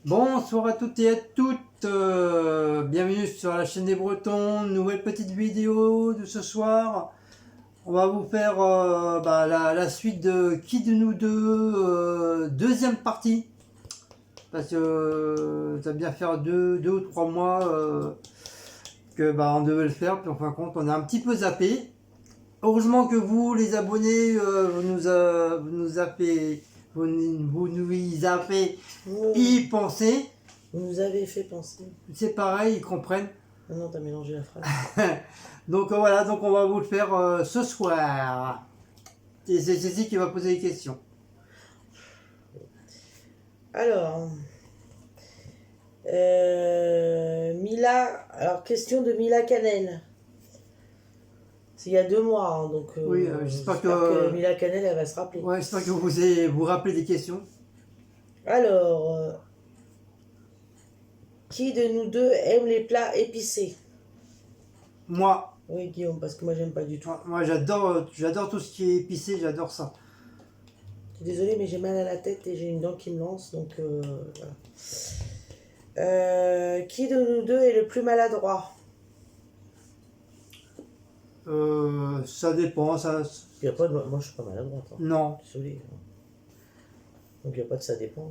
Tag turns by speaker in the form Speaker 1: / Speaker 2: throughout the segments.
Speaker 1: Bonsoir à toutes et à toutes, bienvenue sur la chaîne des Bretons, nouvelle petite vidéo de ce soir. On va vous faire la suite de Qui de nous deux, deuxième partie. Parce que ça va bien faire deux ou trois mois que on devait le faire, puis en fin de compte on a un petit peu zappé. Heureusement que vous, les abonnés, vous nous avez y penser.
Speaker 2: Vous nous avez fait penser.
Speaker 1: C'est pareil, ils comprennent.
Speaker 2: Ah non, t'as mélangé la phrase.
Speaker 1: Donc voilà, donc on va vous le faire ce soir. Et c'est Cécile qui va poser les questions.
Speaker 2: Alors, Mila, alors question de Mila Canel. C'est il y a 2 mois, hein, donc
Speaker 1: Oui, j'espère que
Speaker 2: Mila Canel, elle va se rappeler.
Speaker 1: Ouais, j'espère que vous rappelez des questions.
Speaker 2: Alors, qui de nous deux aime les plats épicés?
Speaker 1: Moi,
Speaker 2: Oui, Guillaume, parce que moi, j'aime pas du tout.
Speaker 1: moi j'adore tout ce qui est épicé, j'adore ça.
Speaker 2: Je suis désolée, mais j'ai mal à la tête et j'ai une dent qui me lance, donc voilà. Qui de nous deux est le plus maladroit?
Speaker 1: Ça dépend, ça.
Speaker 2: Y a pas de... Moi, je suis pas maladroite. Hein.
Speaker 1: Non.
Speaker 2: Désolé. Donc, il n'y a pas de ça dépend.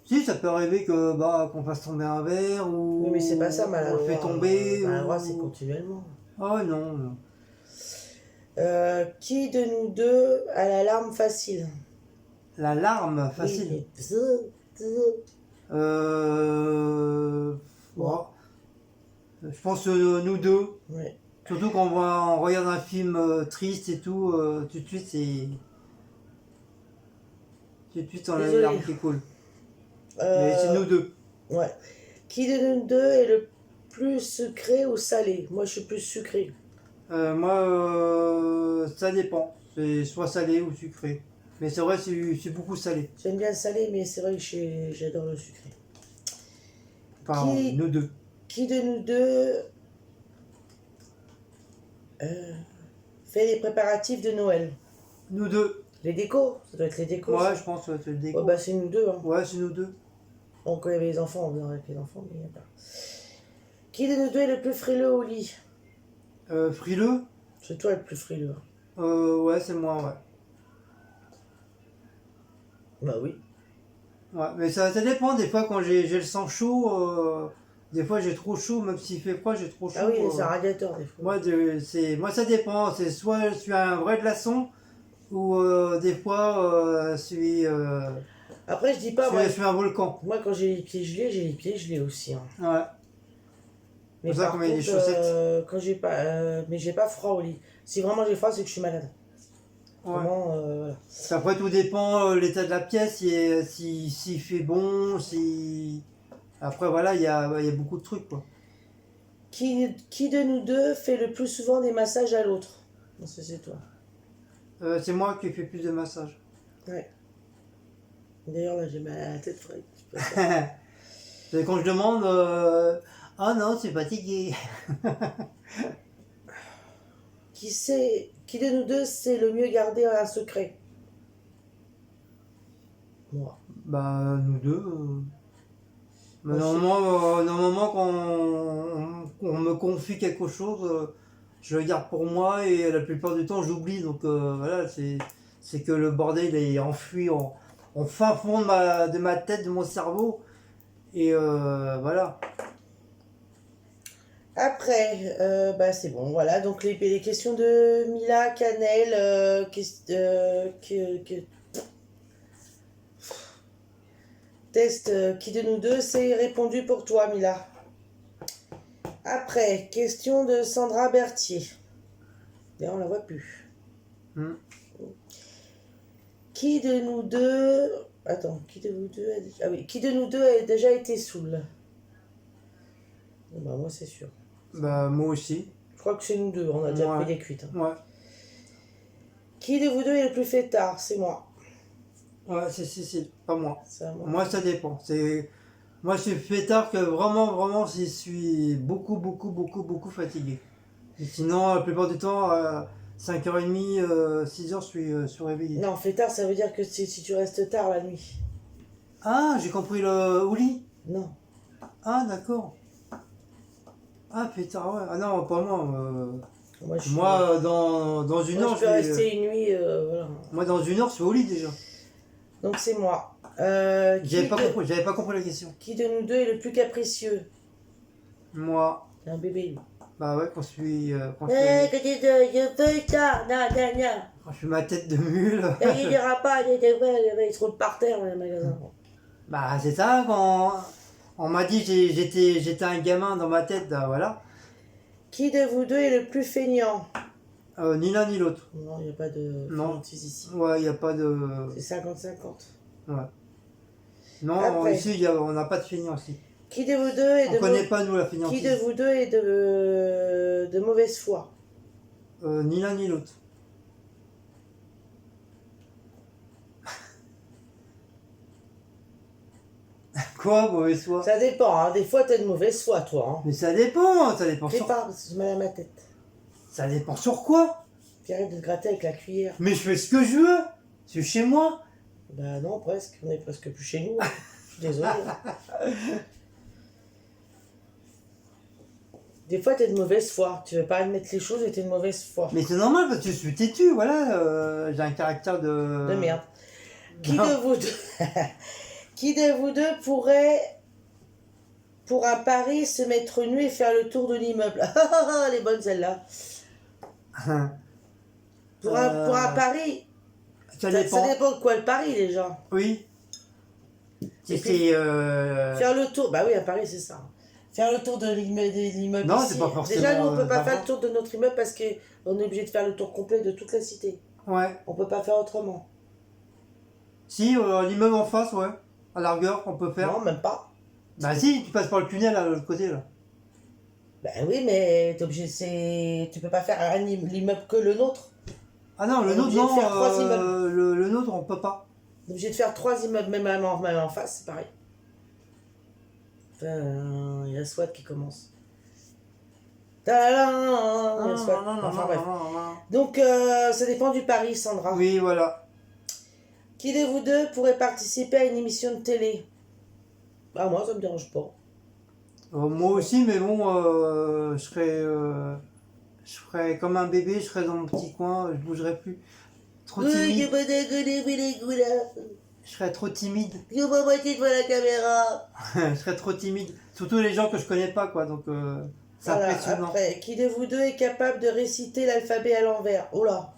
Speaker 1: Si, ça peut arriver que qu'on fasse tomber un verre ou.
Speaker 2: Oui, mais c'est pas ça, maladroit.
Speaker 1: On le fait tomber.
Speaker 2: Maladroit, c'est continuellement.
Speaker 1: Ah non, non.
Speaker 2: Qui de nous deux a la larme facile?
Speaker 1: La larme facile.
Speaker 2: Oui.
Speaker 1: Bon. Je pense nous deux.
Speaker 2: Ouais.
Speaker 1: Surtout quand on regarde un film triste et tout, tout de suite on a les larmes qui coulent. Mais c'est nous deux.
Speaker 2: Ouais. Qui de nous deux est le plus sucré ou salé? Moi, je suis plus sucré.
Speaker 1: Moi, ça dépend. C'est soit salé ou sucré. Mais c'est vrai, c'est beaucoup salé.
Speaker 2: J'aime bien le salé, mais c'est vrai que j'adore le sucré.
Speaker 1: Enfin, nous deux.
Speaker 2: Qui de nous deux fait les préparatifs de Noël?
Speaker 1: Nous deux.
Speaker 2: Les décos? Ça doit être les décos.
Speaker 1: Ouais,
Speaker 2: ça.
Speaker 1: je pense que c'est le déco.
Speaker 2: Oh, bah, c'est nous deux. Hein.
Speaker 1: Ouais, c'est nous deux.
Speaker 2: Bon, quand il y avait les enfants, on faisait avec les enfants, mais il n'y a pas. Qui de nous deux est le plus frileux au lit?
Speaker 1: Frileux?
Speaker 2: C'est toi le plus frileux.
Speaker 1: Ouais, c'est moi, ouais.
Speaker 2: Bah oui.
Speaker 1: Ouais, mais ça dépend. Des fois, quand j'ai le sang chaud, des fois j'ai trop chaud, même s'il fait froid, j'ai trop chaud.
Speaker 2: Ah oui, c'est un radiateur des fois.
Speaker 1: Moi, ça dépend. C'est soit je suis un vrai glaçon, ou des fois, je suis.
Speaker 2: Après, je dis pas. Moi,
Speaker 1: je suis un volcan.
Speaker 2: Moi, quand j'ai les pieds gelés aussi. Hein.
Speaker 1: Ouais.
Speaker 2: Mais
Speaker 1: pour ça
Speaker 2: par
Speaker 1: qu'on met des
Speaker 2: contre,
Speaker 1: chaussettes.
Speaker 2: quand j'ai pas, mais j'ai pas froid au lit. Si vraiment j'ai froid, c'est que je suis malade.
Speaker 1: Ouais.
Speaker 2: Vraiment, voilà.
Speaker 1: Après, tout dépend l'état de la pièce, s'il fait bon, si. Après, voilà, il y a beaucoup de trucs, quoi.
Speaker 2: Qui de nous deux fait le plus souvent des massages à l'autre? Non, c'est toi.
Speaker 1: C'est moi qui fais plus de massages.
Speaker 2: Ouais. D'ailleurs, là, j'ai mal à la tête, Fred.
Speaker 1: C'est quand je demande, ah non, c'est fatigué.
Speaker 2: Qui de nous deux sait le mieux garder un secret? Moi.
Speaker 1: Bah, nous deux. Mais normalement, quand on me confie quelque chose, je le garde pour moi et la plupart du temps, j'oublie. Donc voilà, c'est que le bordel est enfui en fin fond de ma tête, de mon cerveau. Et voilà.
Speaker 2: Après, bah c'est bon, voilà. Donc les questions de Mila, Canel, test, qui de nous deux c'est répondu pour toi, Mila? Après, question de Sandra Berthier. D'ailleurs, on la voit plus. Qui de nous deux... Attends, qui de nous deux a dit... Ah oui, qui de nous deux a déjà été saoul? Bah moi, c'est sûr.
Speaker 1: Bah, moi aussi.
Speaker 2: Je crois que c'est nous deux, on a déjà pris des cuites. Hein.
Speaker 1: Ouais.
Speaker 2: Qui de vous deux est le plus fêtard? C'est moi.
Speaker 1: Ouais, c'est pas moi.
Speaker 2: Moi.
Speaker 1: Moi, ça dépend. Moi, je suis fêtard que vraiment, je suis beaucoup fatigué. Et sinon, la plupart du temps, 5h30, 6h, je suis réveillé.
Speaker 2: Non, fêtard, ça veut dire que si tu restes tard la nuit.
Speaker 1: Ah, j'ai compris le Ouli.
Speaker 2: Non.
Speaker 1: Ah, d'accord. Ah, putain, ouais. Ah non, pas moi.
Speaker 2: Moi,
Speaker 1: Dans une
Speaker 2: moi,
Speaker 1: heure,
Speaker 2: je peux rester une nuit. Voilà.
Speaker 1: Moi, dans une heure, je suis au lit déjà.
Speaker 2: Donc c'est moi.
Speaker 1: J'avais pas compris la question.
Speaker 2: Qui de nous deux est le plus capricieux?
Speaker 1: Moi,
Speaker 2: C'est un bébé, lui.
Speaker 1: bah ouais, quand
Speaker 2: Que tu je veux ça. Non, non, non.
Speaker 1: quand je suis ma tête de mule.
Speaker 2: Et il dira pas, il se roule par terre dans le magasin.
Speaker 1: Bah, c'est ça, quand on m'a dit que j'étais un gamin dans ma tête, bah, voilà.
Speaker 2: Qui de vous deux est le plus feignant?
Speaker 1: Ni l'un ni l'autre.
Speaker 2: Non, il n'y a pas de
Speaker 1: Non.
Speaker 2: fainéantise ici.
Speaker 1: Ouais, il n'y a pas de.
Speaker 2: C'est 50-50.
Speaker 1: Ouais. Non,
Speaker 2: Après.
Speaker 1: ici, on n'a pas de feignant ici.
Speaker 2: Qui de vous deux est
Speaker 1: On
Speaker 2: de
Speaker 1: connaît pas, nous, la feignantise.
Speaker 2: Qui de vous deux est de mauvaise foi?
Speaker 1: Ni l'un ni l'autre. Quoi, mauvaise foi?
Speaker 2: Ça dépend, hein. Des fois, t'as de mauvaise foi, toi. Hein.
Speaker 1: Mais ça dépend
Speaker 2: Fais
Speaker 1: sur...
Speaker 2: pas, parce que j'ai mal à ma tête.
Speaker 1: Ça dépend sur quoi?
Speaker 2: Puis arrête de te gratter avec la cuillère.
Speaker 1: Mais je fais ce que je veux. C'est chez moi.
Speaker 2: Bah non, presque. On est presque plus chez nous. Hein. Je suis désolé. Des fois, t'es de mauvaise foi. Tu veux pas admettre les choses et t'es de mauvaise foi.
Speaker 1: Mais c'est normal parce que je suis têtu, voilà. J'ai un caractère de...
Speaker 2: De merde. Qui
Speaker 1: Non.
Speaker 2: de vous deux... Qui de vous deux pourrait, pour un pari, se mettre nu et faire le tour de l'immeuble? Elle est bonne celle-là. Pour un pari,
Speaker 1: Ça
Speaker 2: ça
Speaker 1: dépend.
Speaker 2: dépend de quoi le pari déjà.
Speaker 1: Oui. Si
Speaker 2: Et puis,
Speaker 1: c'est...
Speaker 2: Faire le tour, bah oui, un pari c'est ça. Faire le tour de l'immeuble
Speaker 1: Non,
Speaker 2: ici.
Speaker 1: c'est pas forcément,
Speaker 2: Déjà, nous, on peut pas
Speaker 1: d'argent.
Speaker 2: faire le tour de notre immeuble parce qu'on est obligé de faire le tour complet de toute la cité.
Speaker 1: Ouais.
Speaker 2: On peut pas faire autrement.
Speaker 1: Si, l'immeuble en face, ouais. À la rigueur, on peut faire.
Speaker 2: Non, même pas.
Speaker 1: Bah si, tu passes par le tunnel à l'autre côté, là.
Speaker 2: Bah oui, mais t'es obligé, tu peux pas faire l'immeuble que le nôtre.
Speaker 1: Ah non, le
Speaker 2: On est
Speaker 1: nôtre,
Speaker 2: obligé de
Speaker 1: non.
Speaker 2: faire 3 immeubles.
Speaker 1: Le nôtre, on peut pas.
Speaker 2: On est obligé de faire 3 immeubles, même en face, c'est pareil. Enfin, il y a SWAT qui commence. Tadam, il y a SWAT. Enfin bref. Donc, ça dépend du pari, Sandra.
Speaker 1: Oui, voilà.
Speaker 2: Qui de vous deux pourrait participer à une émission de télé? Ah, moi, ça me dérange pas.
Speaker 1: Moi aussi, mais bon, je serais comme un bébé, je serais dans mon petit coin, je bougerais plus. Trop timide. Je serais trop timide.
Speaker 2: Je pas moitié devant la caméra.
Speaker 1: Je serais trop timide. Surtout les gens que je connais pas, quoi. Donc, c'est
Speaker 2: Voilà,
Speaker 1: impressionnant.
Speaker 2: après, qui de vous deux est capable de réciter l'alphabet à l'envers? Oh là.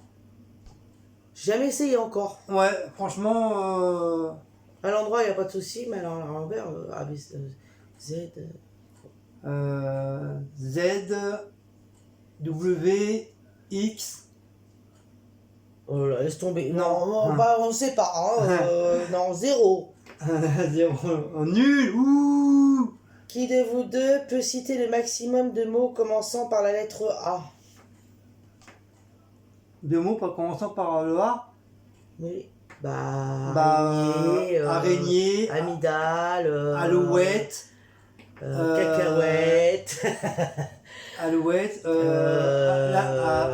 Speaker 2: J'ai jamais essayé encore.
Speaker 1: Ouais, franchement,
Speaker 2: À l'endroit, il n'y a pas de souci, mais à l'envers, A, B, C, Z.
Speaker 1: Z, W, X.
Speaker 2: Oh là, laisse tomber.
Speaker 1: Non.
Speaker 2: Non, on sait pas. Hein, non, 0.
Speaker 1: Zéro. Nul. Ouh.
Speaker 2: Qui de vous deux peut citer le maximum de mots commençant par la lettre A?
Speaker 1: Deux mots pas commençant par le A.
Speaker 2: Oui.
Speaker 1: Araignée,
Speaker 2: amygdale,
Speaker 1: alouette,
Speaker 2: cacahuète,
Speaker 1: alouette,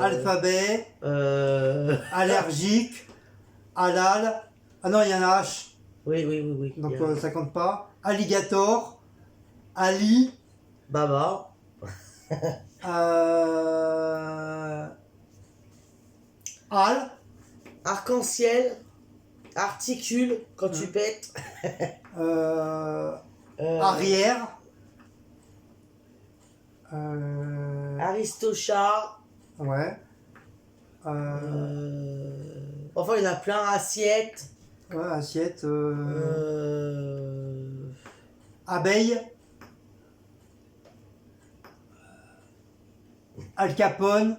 Speaker 1: alphabet, allergique, halal. Ah non, il y a un H,
Speaker 2: oui.
Speaker 1: donc ça compte pas. Alligator, Ali,
Speaker 2: Baba,
Speaker 1: Al,
Speaker 2: arc-en-ciel, articule quand tu pètes,
Speaker 1: arrière,
Speaker 2: Aristocha,
Speaker 1: ouais,
Speaker 2: enfin il y en a plein, assiette,
Speaker 1: ouais, assiette, abeille, Al Capone,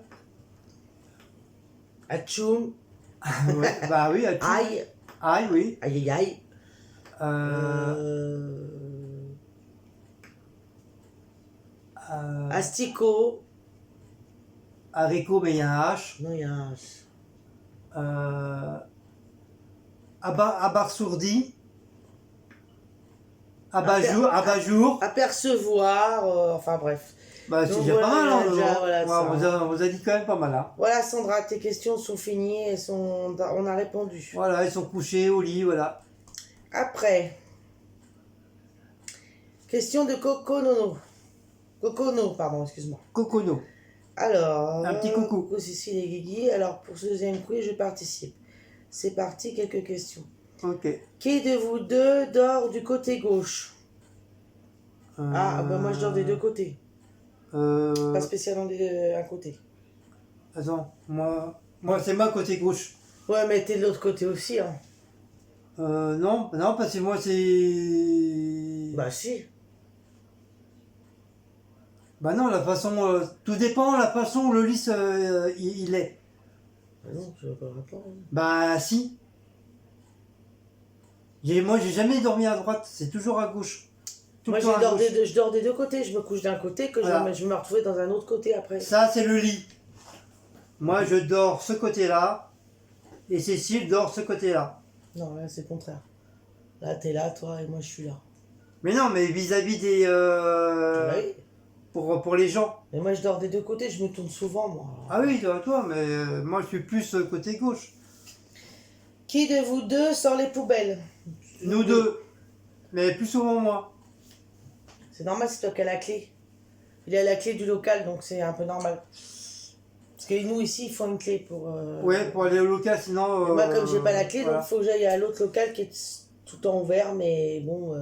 Speaker 2: atchoum,
Speaker 1: ouais, bah oui,
Speaker 2: aïe,
Speaker 1: aïe, oui,
Speaker 2: aïe aïe, asticot,
Speaker 1: haricot, mais il y a un H,
Speaker 2: non il y a un
Speaker 1: abasourdi, abat-jour,
Speaker 2: apercevoir, enfin bref.
Speaker 1: bah c'est
Speaker 2: Donc
Speaker 1: déjà
Speaker 2: voilà,
Speaker 1: pas mal, hein,
Speaker 2: déjà, voilà,
Speaker 1: ouais,
Speaker 2: ça.
Speaker 1: on vous a dit quand même pas mal, hein.
Speaker 2: Voilà Sandra, tes questions sont finies, on a répondu.
Speaker 1: Voilà, ils sont couchés au lit, voilà.
Speaker 2: Après, Question de Coconono. Cocono, pardon, excuse-moi.
Speaker 1: Cocono.
Speaker 2: Alors,
Speaker 1: Un petit coucou.
Speaker 2: coucou Cécile et Guigui. Alors, pour ce deuxième quiz, je participe. C'est parti, quelques questions.
Speaker 1: Ok.
Speaker 2: Qui de vous deux dort du côté gauche? Ah, ben moi je dors des deux côtés. Pas spécialement un côté.
Speaker 1: Attends, moi c'est moi côté gauche.
Speaker 2: Ouais, mais t'es de l'autre côté aussi, hein.
Speaker 1: Non, parce que moi c'est...
Speaker 2: Bah si.
Speaker 1: Bah non, la façon... tout dépend la façon où le lit il est.
Speaker 2: Bah non, je vois pas le rapport. Hein.
Speaker 1: Bah si. Moi j'ai jamais dormi à droite, c'est toujours à gauche. Tout
Speaker 2: Moi
Speaker 1: le temps à gauche.
Speaker 2: je dors des deux côtés. Je me couche d'un côté que
Speaker 1: Voilà.
Speaker 2: je vais me retrouver dans un autre côté après.
Speaker 1: Ça c'est le lit. Moi je dors ce côté-là et Cécile dort ce côté-là.
Speaker 2: Non, là c'est le contraire. Là t'es là, toi, et moi je suis là.
Speaker 1: Mais non, mais vis-à-vis des...
Speaker 2: Oui.
Speaker 1: pour les gens.
Speaker 2: Mais moi je dors des deux côtés, je me tourne souvent, moi.
Speaker 1: Ah oui, toi, mais moi je suis plus côté gauche.
Speaker 2: Qui de vous deux sort les poubelles?
Speaker 1: Nous deux. Mais plus souvent moi.
Speaker 2: C'est normal, c'est toi qui as la clé. Il a la clé du local, donc c'est un peu normal. Parce que nous ici, il faut une clé pour...
Speaker 1: Ouais, pour aller au local, sinon...
Speaker 2: Mais moi, comme j'ai pas la clé,
Speaker 1: voilà.
Speaker 2: donc il faut que j'aille à l'autre local qui est tout le temps ouvert, mais bon...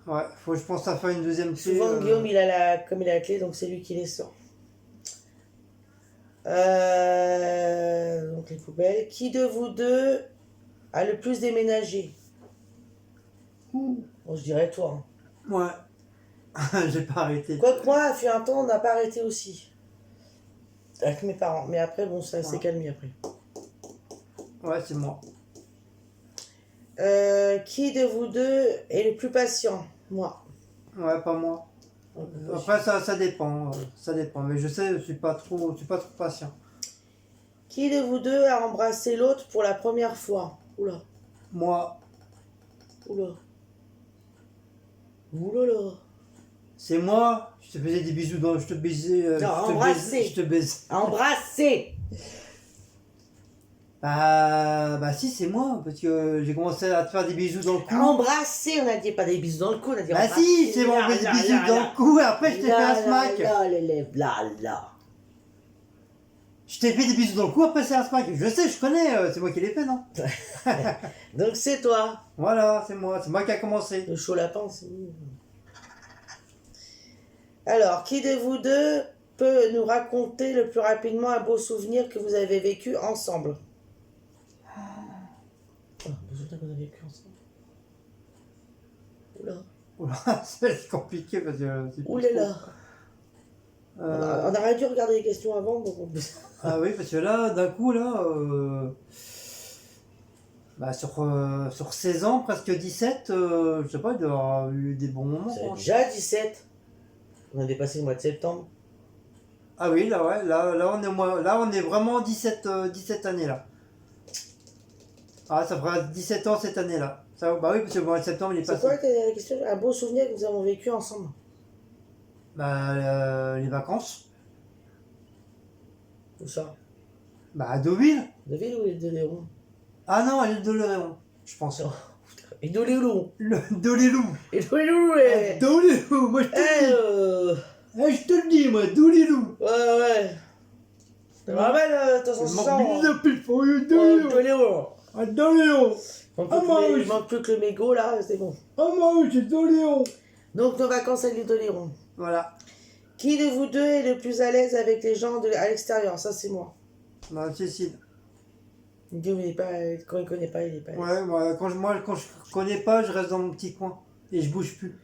Speaker 1: Ouais, je pense à faire une deuxième clé.
Speaker 2: Souvent, Guillaume, comme il a la clé, donc c'est lui qui les sort. Donc les poubelles. Qui de vous deux a le plus déménagé? Bon, je dirais toi. Hein.
Speaker 1: Ouais. J'ai pas arrêté.
Speaker 2: Quoique moi, fut un temps, on n'a pas arrêté aussi. Avec mes parents. Mais après, bon, ça s'est calmé après.
Speaker 1: Ouais, c'est moi.
Speaker 2: Qui de vous deux est le plus patient? Moi.
Speaker 1: Ouais, pas moi. Après, ça dépend. Ça dépend. Mais je sais, je suis pas trop patient.
Speaker 2: Qui de vous deux a embrassé l'autre pour la première fois? Oula.
Speaker 1: Moi,
Speaker 2: Oula. Oulala.
Speaker 1: c'est moi. Je te faisais des bisous je te baisais.
Speaker 2: Non, embrasser.
Speaker 1: Je te baise.
Speaker 2: Embrasser.
Speaker 1: Bah si, c'est moi. Parce que j'ai commencé à te faire des bisous dans le cou.
Speaker 2: Embrasser, on a dit pas des bisous dans le cou, on a dit
Speaker 1: Bah
Speaker 2: embrasser.
Speaker 1: si, c'est bon, on fait des bisous dans le cou et après je t'ai fait un smack.
Speaker 2: Là.
Speaker 1: Je t'ai fait des bisous dans le cou, après c'est un smack. Je sais, je connais, c'est moi qui l'ai fait, non?
Speaker 2: Donc c'est toi.
Speaker 1: Voilà, c'est moi qui a commencé.
Speaker 2: Le chaud lapin, c'est nous. Alors, qui de vous deux peut nous raconter le plus rapidement un beau souvenir que vous avez vécu ensemble? Un beau souvenir qu'on a vécu ensemble. Oula.
Speaker 1: Oula, c'est compliqué parce que...
Speaker 2: Oulala. On aurait dû regarder les questions avant. Donc
Speaker 1: Ah oui, parce que là, d'un coup, là... Bah, sur 16 ans, presque 17, je sais pas, il doit y avoir eu des bons moments.
Speaker 2: c'est déjà 17. On a dépassé le mois de septembre.
Speaker 1: Ah oui, là, ouais, là, on est vraiment 17 années, là. Ah, ça fera 17 ans cette année-là. Bah oui, parce que le mois de septembre, il est
Speaker 2: C'est
Speaker 1: passé.
Speaker 2: quoi la question? Un beau souvenir que nous avons vécu ensemble.
Speaker 1: Bah, les vacances.
Speaker 2: Où ça?
Speaker 1: Bah, à Deauville.
Speaker 2: De Ville ou de Léon?
Speaker 1: Ah non, à l'île de l'Oléron, je pense.
Speaker 2: Et de Léon.
Speaker 1: De l'Élou.
Speaker 2: Et de Léon, ouais.
Speaker 1: De l'Élou, moi je te le dis. Je te le dis, moi, de l'Élou.
Speaker 2: Ouais. Tu te rappelles, de
Speaker 1: Je
Speaker 2: 500?
Speaker 1: m'en bise plus pour eux, de
Speaker 2: De
Speaker 1: l'Élou.
Speaker 2: Léon.
Speaker 1: Ah, de l'Élou.
Speaker 2: Il manque plus que le mégot là, c'est bon.
Speaker 1: Ah, moi, oui, c'est de l'Élou.
Speaker 2: Donc nos vacances à l'île de Léon.
Speaker 1: Voilà.
Speaker 2: Qui de vous deux est le plus à l'aise avec les gens à l'extérieur? Ça c'est moi.
Speaker 1: Bah, Cécile.
Speaker 2: Guillaume, quand il connaît pas, il est pas à l'aise.
Speaker 1: Ouais, moi, quand je connais pas, je reste dans mon petit coin. Et je bouge plus.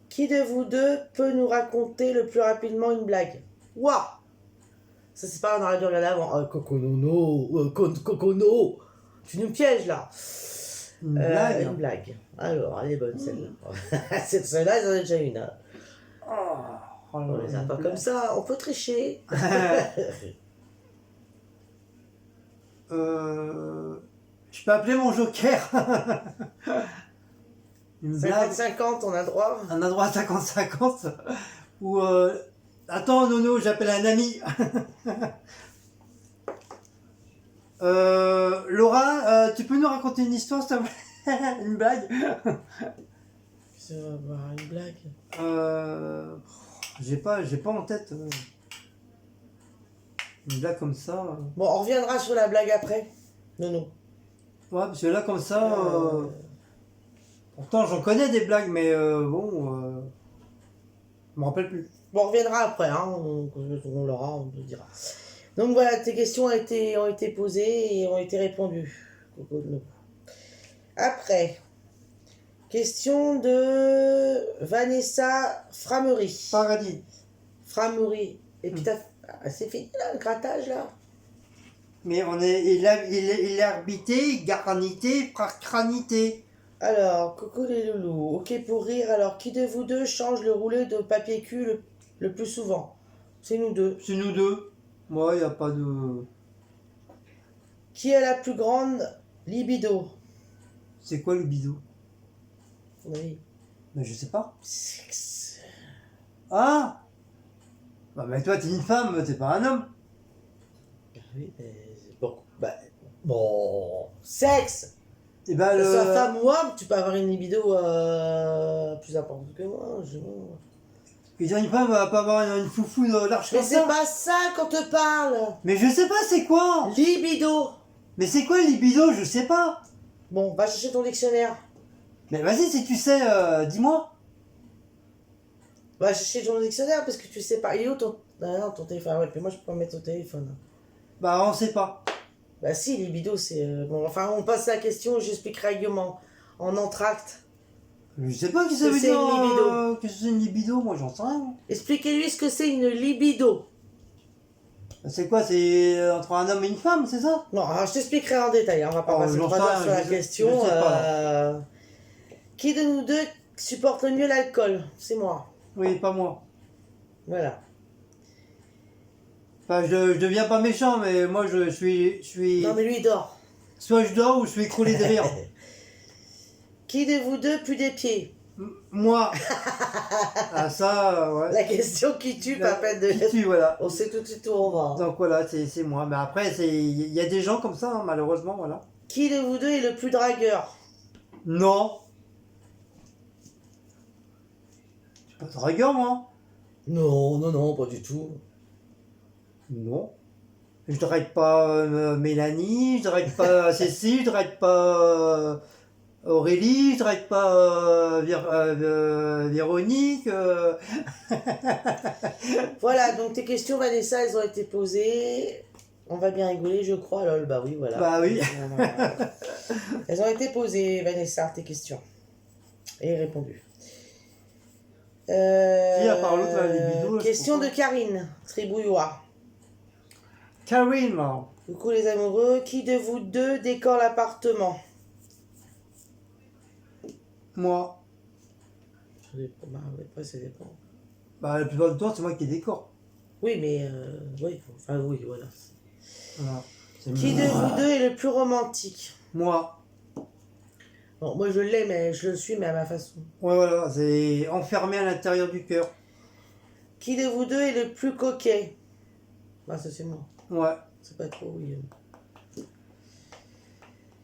Speaker 2: Qui de vous deux peut nous raconter le plus rapidement une blague? Waouh! Ça c'est pas, on aurait dû regarder avant. Cocono! Tu nous pièges là!
Speaker 1: Une blague.
Speaker 2: Une blague. Alors, elle est bonne celle-là. Celle-là, ils en ont déjà une. Hein.
Speaker 1: Oh,
Speaker 2: On les a pas comme ça, on peut tricher.
Speaker 1: Je peux appeler mon joker. Une blague.
Speaker 2: 50-50, on a droit.
Speaker 1: On a droit à 50-50. Ou attends, Nono, j'appelle un ami. Laura, tu peux nous raconter une histoire, s'il te plaît? Une blague?
Speaker 2: Ça va avoir une blague.
Speaker 1: J'ai pas en tête une blague comme ça.
Speaker 2: Bon, on reviendra sur la blague après. Non.
Speaker 1: Ouais, parce que là, comme ça, pourtant j'en connais des blagues, mais bon, je me rappelle plus.
Speaker 2: Bon, on reviendra après, hein. On l'aura, on le dira. Donc voilà, tes questions ont été posées et ont été répondues. Coco de Nobu. Après, question de Vanessa Framery.
Speaker 1: Paradis.
Speaker 2: Framery. Et puis c'est fini là, le grattage là.
Speaker 1: Mais il est arbité, garnité, crânité.
Speaker 2: Alors, Coco les loulous. Ok pour rire. Alors, qui de vous deux change le rouleau de papier cul le plus souvent? C'est nous deux.
Speaker 1: C'est nous deux. Moi, il n'y a pas de...
Speaker 2: Qui a la plus grande libido?
Speaker 1: C'est quoi le bidou?
Speaker 2: Oui.
Speaker 1: Mais je sais pas.
Speaker 2: Sexe.
Speaker 1: Ah! Bah, mais toi, t'es une femme, t'es pas un homme.
Speaker 2: Oui, mais bon. Sexe!
Speaker 1: Et ben,
Speaker 2: Que ce soit femme ou homme, tu peux avoir une libido plus importante que moi.
Speaker 1: Et dire une femme va pas avoir une foufou large
Speaker 2: Mais
Speaker 1: comme
Speaker 2: c'est
Speaker 1: ça.
Speaker 2: pas ça qu'on te parle!
Speaker 1: Mais je sais pas, c'est quoi?
Speaker 2: Libido!
Speaker 1: Mais c'est quoi le libido? Je sais pas.
Speaker 2: Bon, va chercher ton dictionnaire.
Speaker 1: Mais vas-y, si tu sais, dis-moi.
Speaker 2: Va chercher ton dictionnaire parce que tu sais pas. Il est où ton... Ah non, ton téléphone. Ah ouais, puis moi je peux pas mettre ton téléphone.
Speaker 1: Bah, on sait pas.
Speaker 2: Bah si, libido c'est... Bon, enfin, on passe à la question, j'expliquerai règlement. En entracte.
Speaker 1: Je sais pas
Speaker 2: Ce que c'est une libido.
Speaker 1: Qu'est-ce que c'est une libido, moi j'en sais rien.
Speaker 2: Expliquez-lui ce que c'est une libido.
Speaker 1: C'est quoi? C'est entre un homme et une femme, c'est ça?
Speaker 2: Non, alors je t'expliquerai en détail, hein, on va pas
Speaker 1: Oh,
Speaker 2: passer
Speaker 1: j'en
Speaker 2: 3
Speaker 1: sais
Speaker 2: heures
Speaker 1: rien,
Speaker 2: sur la
Speaker 1: je
Speaker 2: question.
Speaker 1: sais pas.
Speaker 2: Qui de nous deux supporte le mieux l'alcool? C'est moi.
Speaker 1: Oui, pas moi.
Speaker 2: Voilà.
Speaker 1: Enfin, je deviens pas méchant, mais moi je suis...
Speaker 2: Non mais lui il dort.
Speaker 1: Soit je dors ou je suis écroulé de rire.
Speaker 2: Qui de vous deux pue des pieds?
Speaker 1: Moi. Ah ça, ouais.
Speaker 2: La question qui tue, pas peine de...
Speaker 1: Qui tue, voilà.
Speaker 2: On sait tout de suite où on va.
Speaker 1: Donc voilà, c'est moi. Mais après, il y a des gens comme ça, hein, malheureusement, voilà.
Speaker 2: Qui de vous deux est le plus dragueur?
Speaker 1: Non. Je suis pas dragueur, moi.
Speaker 2: Non, pas du tout.
Speaker 1: Non. Je drague pas Mélanie, je drague pas Cécile, je drague pas Aurélie, je drague pas Véronique.
Speaker 2: Voilà, donc tes questions, Vanessa, elles ont été posées. On va bien rigoler, je crois. Lol, bah oui, voilà.
Speaker 1: Bah oui.
Speaker 2: Elles ont été posées, Vanessa, tes questions. Et répondues.
Speaker 1: Si, à part l'autre, là, les bidoux, là, je
Speaker 2: Question de
Speaker 1: comprends.
Speaker 2: Karine, Tribouillois.
Speaker 1: Karine, là.
Speaker 2: Coucou les amoureux. Qui de vous deux décore l'appartement?
Speaker 1: Moi.
Speaker 2: Bah ouais, après ça dépend.
Speaker 1: Bah, la plupart du temps, c'est moi qui décore.
Speaker 2: Oui, mais... oui, enfin oui, voilà.
Speaker 1: Voilà. C'est
Speaker 2: Qui de vous deux est le plus romantique?
Speaker 1: Moi.
Speaker 2: Bon, moi je l'ai, mais je le suis, mais à ma façon.
Speaker 1: Ouais, voilà, c'est enfermé à l'intérieur du cœur.
Speaker 2: Qui de vous deux est le plus coquet? Bah ça c'est moi.
Speaker 1: Ouais.
Speaker 2: C'est pas trop, oui.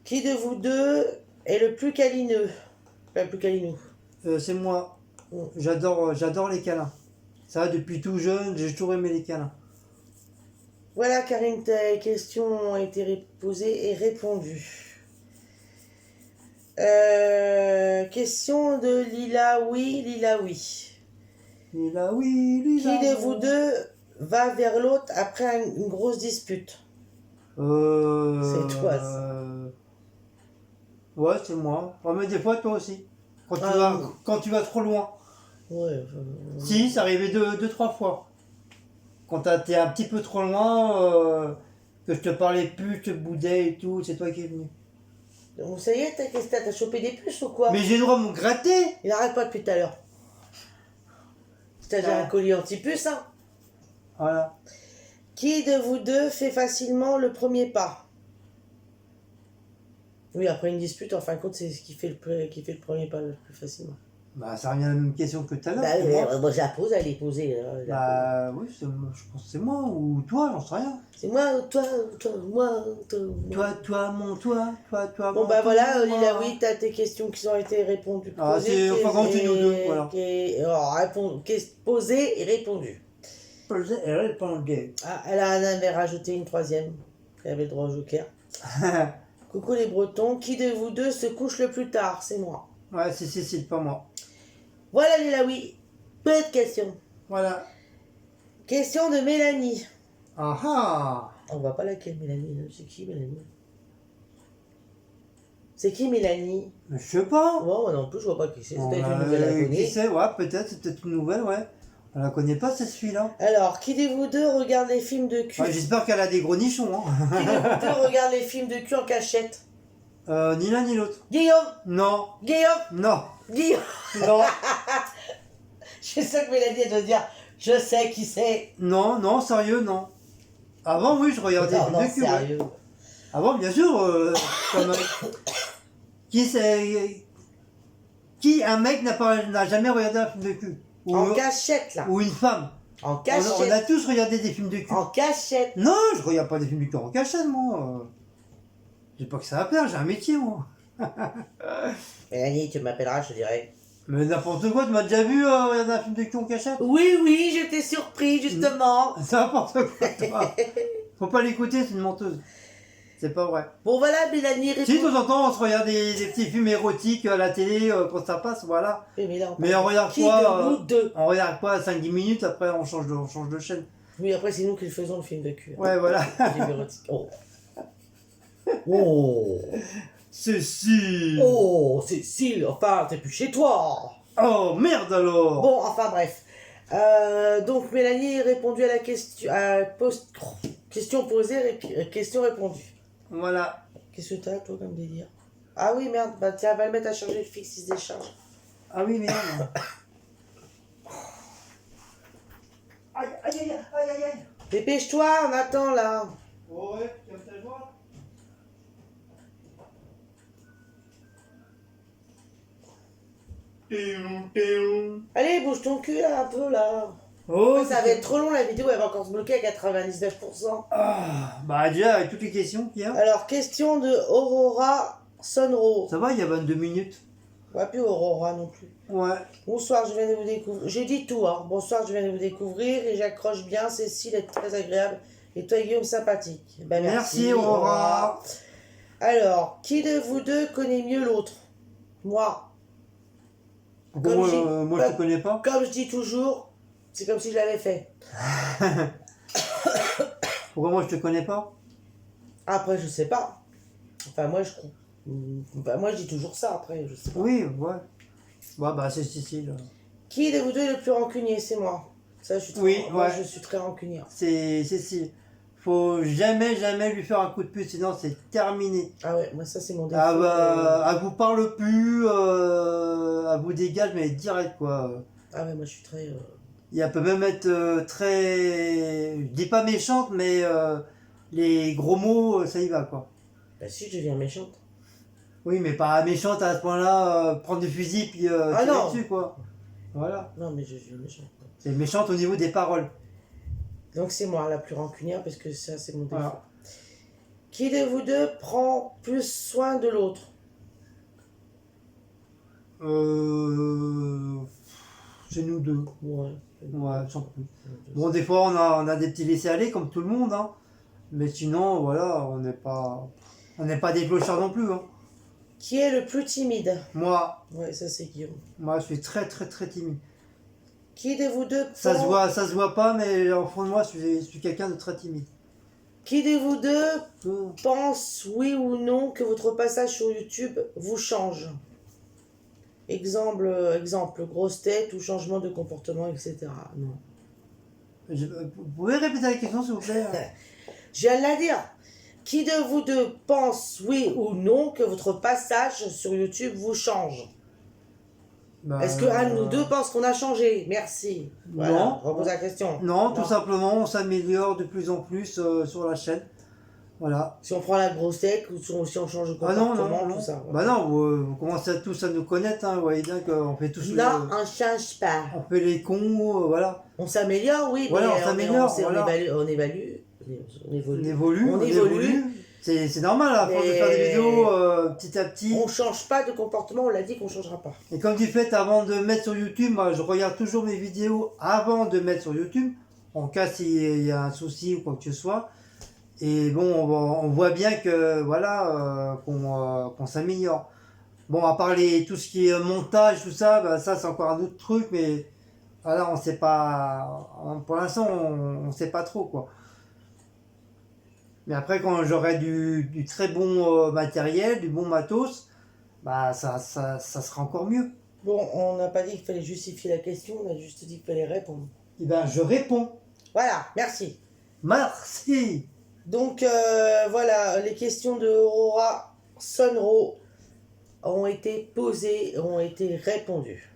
Speaker 2: Qui de vous deux est le plus câlineux? Pas le plus câlinou.
Speaker 1: C'est moi.
Speaker 2: Mm.
Speaker 1: J'adore les câlins. Ça, depuis tout jeune, j'ai toujours aimé les câlins.
Speaker 2: Voilà, Karine, tes questions ont été posées et répondues. Question de Lila, oui, Lila, oui.
Speaker 1: Lila, oui, Lila.
Speaker 2: Qui de vous deux va vers l'autre après une grosse dispute? C'est toi, ça.
Speaker 1: Ouais, c'est moi. Ouais, mais des fois, toi aussi. Quand tu vas trop loin.
Speaker 2: Ouais.
Speaker 1: Si, ça arrivait deux, trois fois. Quand t'es un petit peu trop loin, que je te parlais plus, je te boudais et tout, c'est toi qui es venu.
Speaker 2: Donc ça y est, t'as chopé des puces ou quoi?
Speaker 1: Mais j'ai le droit de me gratter.
Speaker 2: Il arrête pas depuis tout à l'heure. T'as déjà un collier anti-puce, hein?
Speaker 1: Voilà.
Speaker 2: Qui de vous deux fait facilement le premier pas? Oui, après une dispute, en fin de compte, c'est ce qui fait le premier pas le plus facilement.
Speaker 1: Bah, ça revient à la même question que tout à l'heure.
Speaker 2: Bah,
Speaker 1: c'est moi.
Speaker 2: moi, je la pose, elle est posée. Hein,
Speaker 1: Bah, oui, je pense que c'est moi ou toi, j'en sais rien.
Speaker 2: c'est moi, toi, moi.
Speaker 1: Toi,
Speaker 2: Bon,
Speaker 1: mon,
Speaker 2: bah voilà,
Speaker 1: toi.
Speaker 2: Lila, oui, t'as tes questions qui ont été répondues.
Speaker 1: Ah, c'est enfin quand c'est nous deux, voilà.
Speaker 2: Posées et répondues.
Speaker 1: Posez et répondez.
Speaker 2: Ah, elle avait rajouté une troisième. Elle avait le droit au joker. Coucou les Bretons, qui de vous deux se couche le plus tard? C'est moi.
Speaker 1: Ouais, c'est Cécile, pas moi.
Speaker 2: Voilà, Lila, oui. Petite question.
Speaker 1: Voilà.
Speaker 2: Question de Mélanie.
Speaker 1: Ah ah.
Speaker 2: On voit pas laquelle, Mélanie. Hein. C'est qui, Mélanie? C'est qui, Mélanie?
Speaker 1: Je sais pas.
Speaker 2: Bon, moi non plus, je vois pas qui c'est. C'est
Speaker 1: Bon,
Speaker 2: peut-être une nouvelle
Speaker 1: qui
Speaker 2: abonnée.
Speaker 1: sait, ouais, peut-être, c'est peut-être une nouvelle, ouais. On la connaît pas, cette fille-là.
Speaker 2: Alors, qui de vous deux regarde les films de cul?
Speaker 1: Ouais, j'espère qu'elle a des gros nichons, hein.
Speaker 2: Qui de vous deux regarde les films de cul en cachette?
Speaker 1: Ni l'un ni l'autre.
Speaker 2: Guillaume!
Speaker 1: Non,
Speaker 2: Guillaume!
Speaker 1: non,
Speaker 2: Guillaume!
Speaker 1: non,
Speaker 2: Je suis sûre que Mélanie, elle doit dire, je sais qui c'est.
Speaker 1: non, non, sérieux, non. Avant, oui, je regardais
Speaker 2: Non,
Speaker 1: des
Speaker 2: non,
Speaker 1: films de cul. Ouais.
Speaker 2: sérieux.
Speaker 1: Avant, bien sûr, comme, qui c'est... Qui, un mec n'a jamais regardé un film de cul?
Speaker 2: En cachette, là.
Speaker 1: Ou une femme?
Speaker 2: En
Speaker 1: On
Speaker 2: cachette.
Speaker 1: a tous regardé des films de cul.
Speaker 2: En cachette.
Speaker 1: Non, je regarde pas des films de cul en cachette, moi. J'ai pas que ça à faire, j'ai un métier, moi.
Speaker 2: Mélanie, tu m'appelleras, je te dirai.
Speaker 1: Mais n'importe quoi, tu m'as déjà vu regarder un film de cul en cachette?
Speaker 2: Oui, oui, j'étais surpris, justement.
Speaker 1: C'est n'importe quoi, toi. Faut pas l'écouter, c'est une menteuse. C'est pas vrai.
Speaker 2: Bon, voilà, Mélanie répond.
Speaker 1: Si, de temps en temps, on se regarde des petits films érotiques à la télé quand ça passe, voilà.
Speaker 2: Oui, mais là, on
Speaker 1: Mais
Speaker 2: parle
Speaker 1: on regarde
Speaker 2: qui
Speaker 1: quoi
Speaker 2: de vous deux?
Speaker 1: On regarde quoi 5-10 minutes, après on change de chaîne.
Speaker 2: Oui, après, c'est nous qui le faisons, le film de cul.
Speaker 1: Ouais, voilà.
Speaker 2: Film érotique. Oh. Oh.
Speaker 1: Cécile.
Speaker 2: Oh, Cécile, enfin, t'es plus chez toi.
Speaker 1: Oh, merde alors.
Speaker 2: Bon, enfin, bref. Donc, Mélanie a répondu à la question, question posée, question répondue.
Speaker 1: Voilà.
Speaker 2: Qu'est-ce que t'as, toi, comme délire? Ah oui, merde, bah tiens, va le mettre à charger le fixe, il se décharge.
Speaker 1: Ah oui, merde. Aïe, aïe, aïe, aïe, aïe, aïe.
Speaker 2: Dépêche-toi, on attend, là.
Speaker 1: Oh ouais, tu as ta joie.
Speaker 2: Allez, bouge ton cul, là, un peu, là.
Speaker 1: Oh,
Speaker 2: Ça va être trop long, la vidéo, elle va encore se bloquer à 99%.
Speaker 1: Ah, bah déjà, avec toutes les questions qu'il y a.
Speaker 2: Alors, question de Aurora Sunro.
Speaker 1: Ça va, il y a 22 minutes.
Speaker 2: Ouais, plus Aurora non plus.
Speaker 1: Ouais.
Speaker 2: Bonsoir, je viens de vous découvrir. J'ai dit tout, hein. Bonsoir, je viens de vous découvrir et j'accroche bien. Cécile est très agréable et toi, Guillaume, sympathique. Ben,
Speaker 1: Merci, Aurora.
Speaker 2: Alors, qui de vous deux connaît mieux l'autre? Moi. Comme
Speaker 1: Bon,
Speaker 2: j'ai-
Speaker 1: moi, je te connais pas.
Speaker 2: Comme je dis toujours, c'est comme si je l'avais fait.
Speaker 1: Pourquoi moi, je te connais pas?
Speaker 2: Après, je sais pas. Enfin, moi, je crois. Enfin, moi, je dis toujours ça, après, je sais pas.
Speaker 1: Oui, ouais. Ouais, bah, c'est Cécile.
Speaker 2: Qui de vous deux est le plus rancunier? C'est moi. Ça, je suis très,
Speaker 1: Oui,
Speaker 2: moi,
Speaker 1: ouais.
Speaker 2: je suis très rancunière.
Speaker 1: C'est Cécile. Faut jamais, jamais lui faire un coup de pute, sinon c'est terminé.
Speaker 2: Ah ouais, moi, ça, c'est mon défaut.
Speaker 1: Ah bah, elle vous parle plus, elle vous dégage, mais direct, quoi.
Speaker 2: Ah ouais, moi, je suis très...
Speaker 1: Et elle peut même être très... Je dis pas méchante, mais les gros mots, ça y va, quoi.
Speaker 2: Bah si, je deviens méchante.
Speaker 1: Oui, mais pas méchante à ce point-là, prendre du fusil puis
Speaker 2: Ah
Speaker 1: tirer
Speaker 2: non.
Speaker 1: dessus, quoi. Voilà.
Speaker 2: Non, mais je deviens méchante.
Speaker 1: C'est méchante au niveau des paroles.
Speaker 2: Donc, c'est moi la plus rancunière, parce que ça, c'est mon défaut.
Speaker 1: Voilà.
Speaker 2: Qui de vous deux prend plus soin de l'autre?
Speaker 1: C'est nous deux.
Speaker 2: Ouais.
Speaker 1: Ouais, sans plus. Bon, des fois, on a des petits laissés-aller, comme tout le monde, hein. Mais sinon, voilà, on n'est pas des clochards non plus, hein.
Speaker 2: Qui est le plus timide?
Speaker 1: Moi,
Speaker 2: Ouais, ça, c'est Guillaume.
Speaker 1: je suis très, très, très timide.
Speaker 2: Qui de vous deux
Speaker 1: Ça se voit pas, mais au fond de moi, je suis quelqu'un de très timide.
Speaker 2: Qui de vous deux
Speaker 1: Oh.
Speaker 2: pense, oui ou non, que votre passage sur YouTube vous change? Exemple, grosse tête ou changement de comportement, etc. Non.
Speaker 1: Vous pouvez répéter la question, s'il vous plaît?
Speaker 2: Je viens de la dire. Qui de vous deux pense, oui ou non, que votre passage sur YouTube vous change?
Speaker 1: Bah,
Speaker 2: Est-ce qu'un de nous deux pense qu'on a changé? Merci. Voilà,
Speaker 1: Non.
Speaker 2: repose la question.
Speaker 1: Non, tout simplement, on s'améliore de plus en plus sur la chaîne. Voilà.
Speaker 2: Si on prend la grosse tête ou si on change de
Speaker 1: Ah non,
Speaker 2: comportement,
Speaker 1: non,
Speaker 2: tout
Speaker 1: non.
Speaker 2: ça.
Speaker 1: Bah non, vous commencez à tous à nous connaître, hein, vous voyez bien qu'on fait tous
Speaker 2: Non, on change pas.
Speaker 1: on fait les cons, voilà.
Speaker 2: On s'améliore, oui,
Speaker 1: Voilà,
Speaker 2: mais
Speaker 1: on s'améliore, voilà.
Speaker 2: on évalue, on
Speaker 1: On
Speaker 2: évolue.
Speaker 1: évolue. C'est normal, à force de faire des vidéos petit à petit.
Speaker 2: On change pas de comportement, on l'a dit qu'on changera pas.
Speaker 1: Et comme du fait, avant de mettre sur YouTube, moi, je regarde toujours mes vidéos avant de mettre sur YouTube, en cas s'il y a un souci ou quoi que ce soit. Et bon, on voit bien que voilà, qu'on s'améliore. Bon, à part tout ce qui est montage, tout ça, bah, ça c'est encore un autre truc, mais voilà, on sait pas. Pour l'instant, on sait pas trop quoi. Mais après, quand j'aurai du très bon matériel, du bon matos, bah ça sera encore mieux.
Speaker 2: Bon, on n'a pas dit qu'il fallait justifier la question, on a juste dit qu'il fallait répondre.
Speaker 1: Et ben, je réponds.
Speaker 2: Voilà, merci.
Speaker 1: Merci.
Speaker 2: Donc voilà, les questions de Aurora Sunro ont été posées, ont été répondues.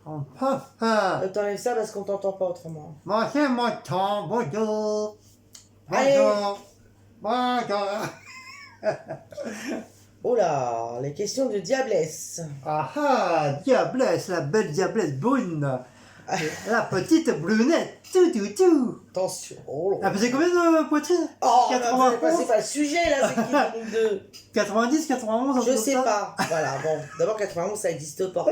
Speaker 2: T'enlèves ça parce qu'on t'entend pas autrement.
Speaker 1: Moi, c'est mon temps. Bonjour.
Speaker 2: Allez.
Speaker 1: Bonjour.
Speaker 2: Oh là, les questions de Diablesse.
Speaker 1: Ah, Diablesse, la belle Diablesse brune. La petite brunette. Tout.
Speaker 2: Attention. Oh
Speaker 1: Elle faisait combien de poitrine?
Speaker 2: Oh,
Speaker 1: 91.
Speaker 2: c'est pas le sujet là, c'est qui de nous deux?
Speaker 1: 90, 91,
Speaker 2: Je sais pas. Voilà, bon, d'abord 91 ça existe pas.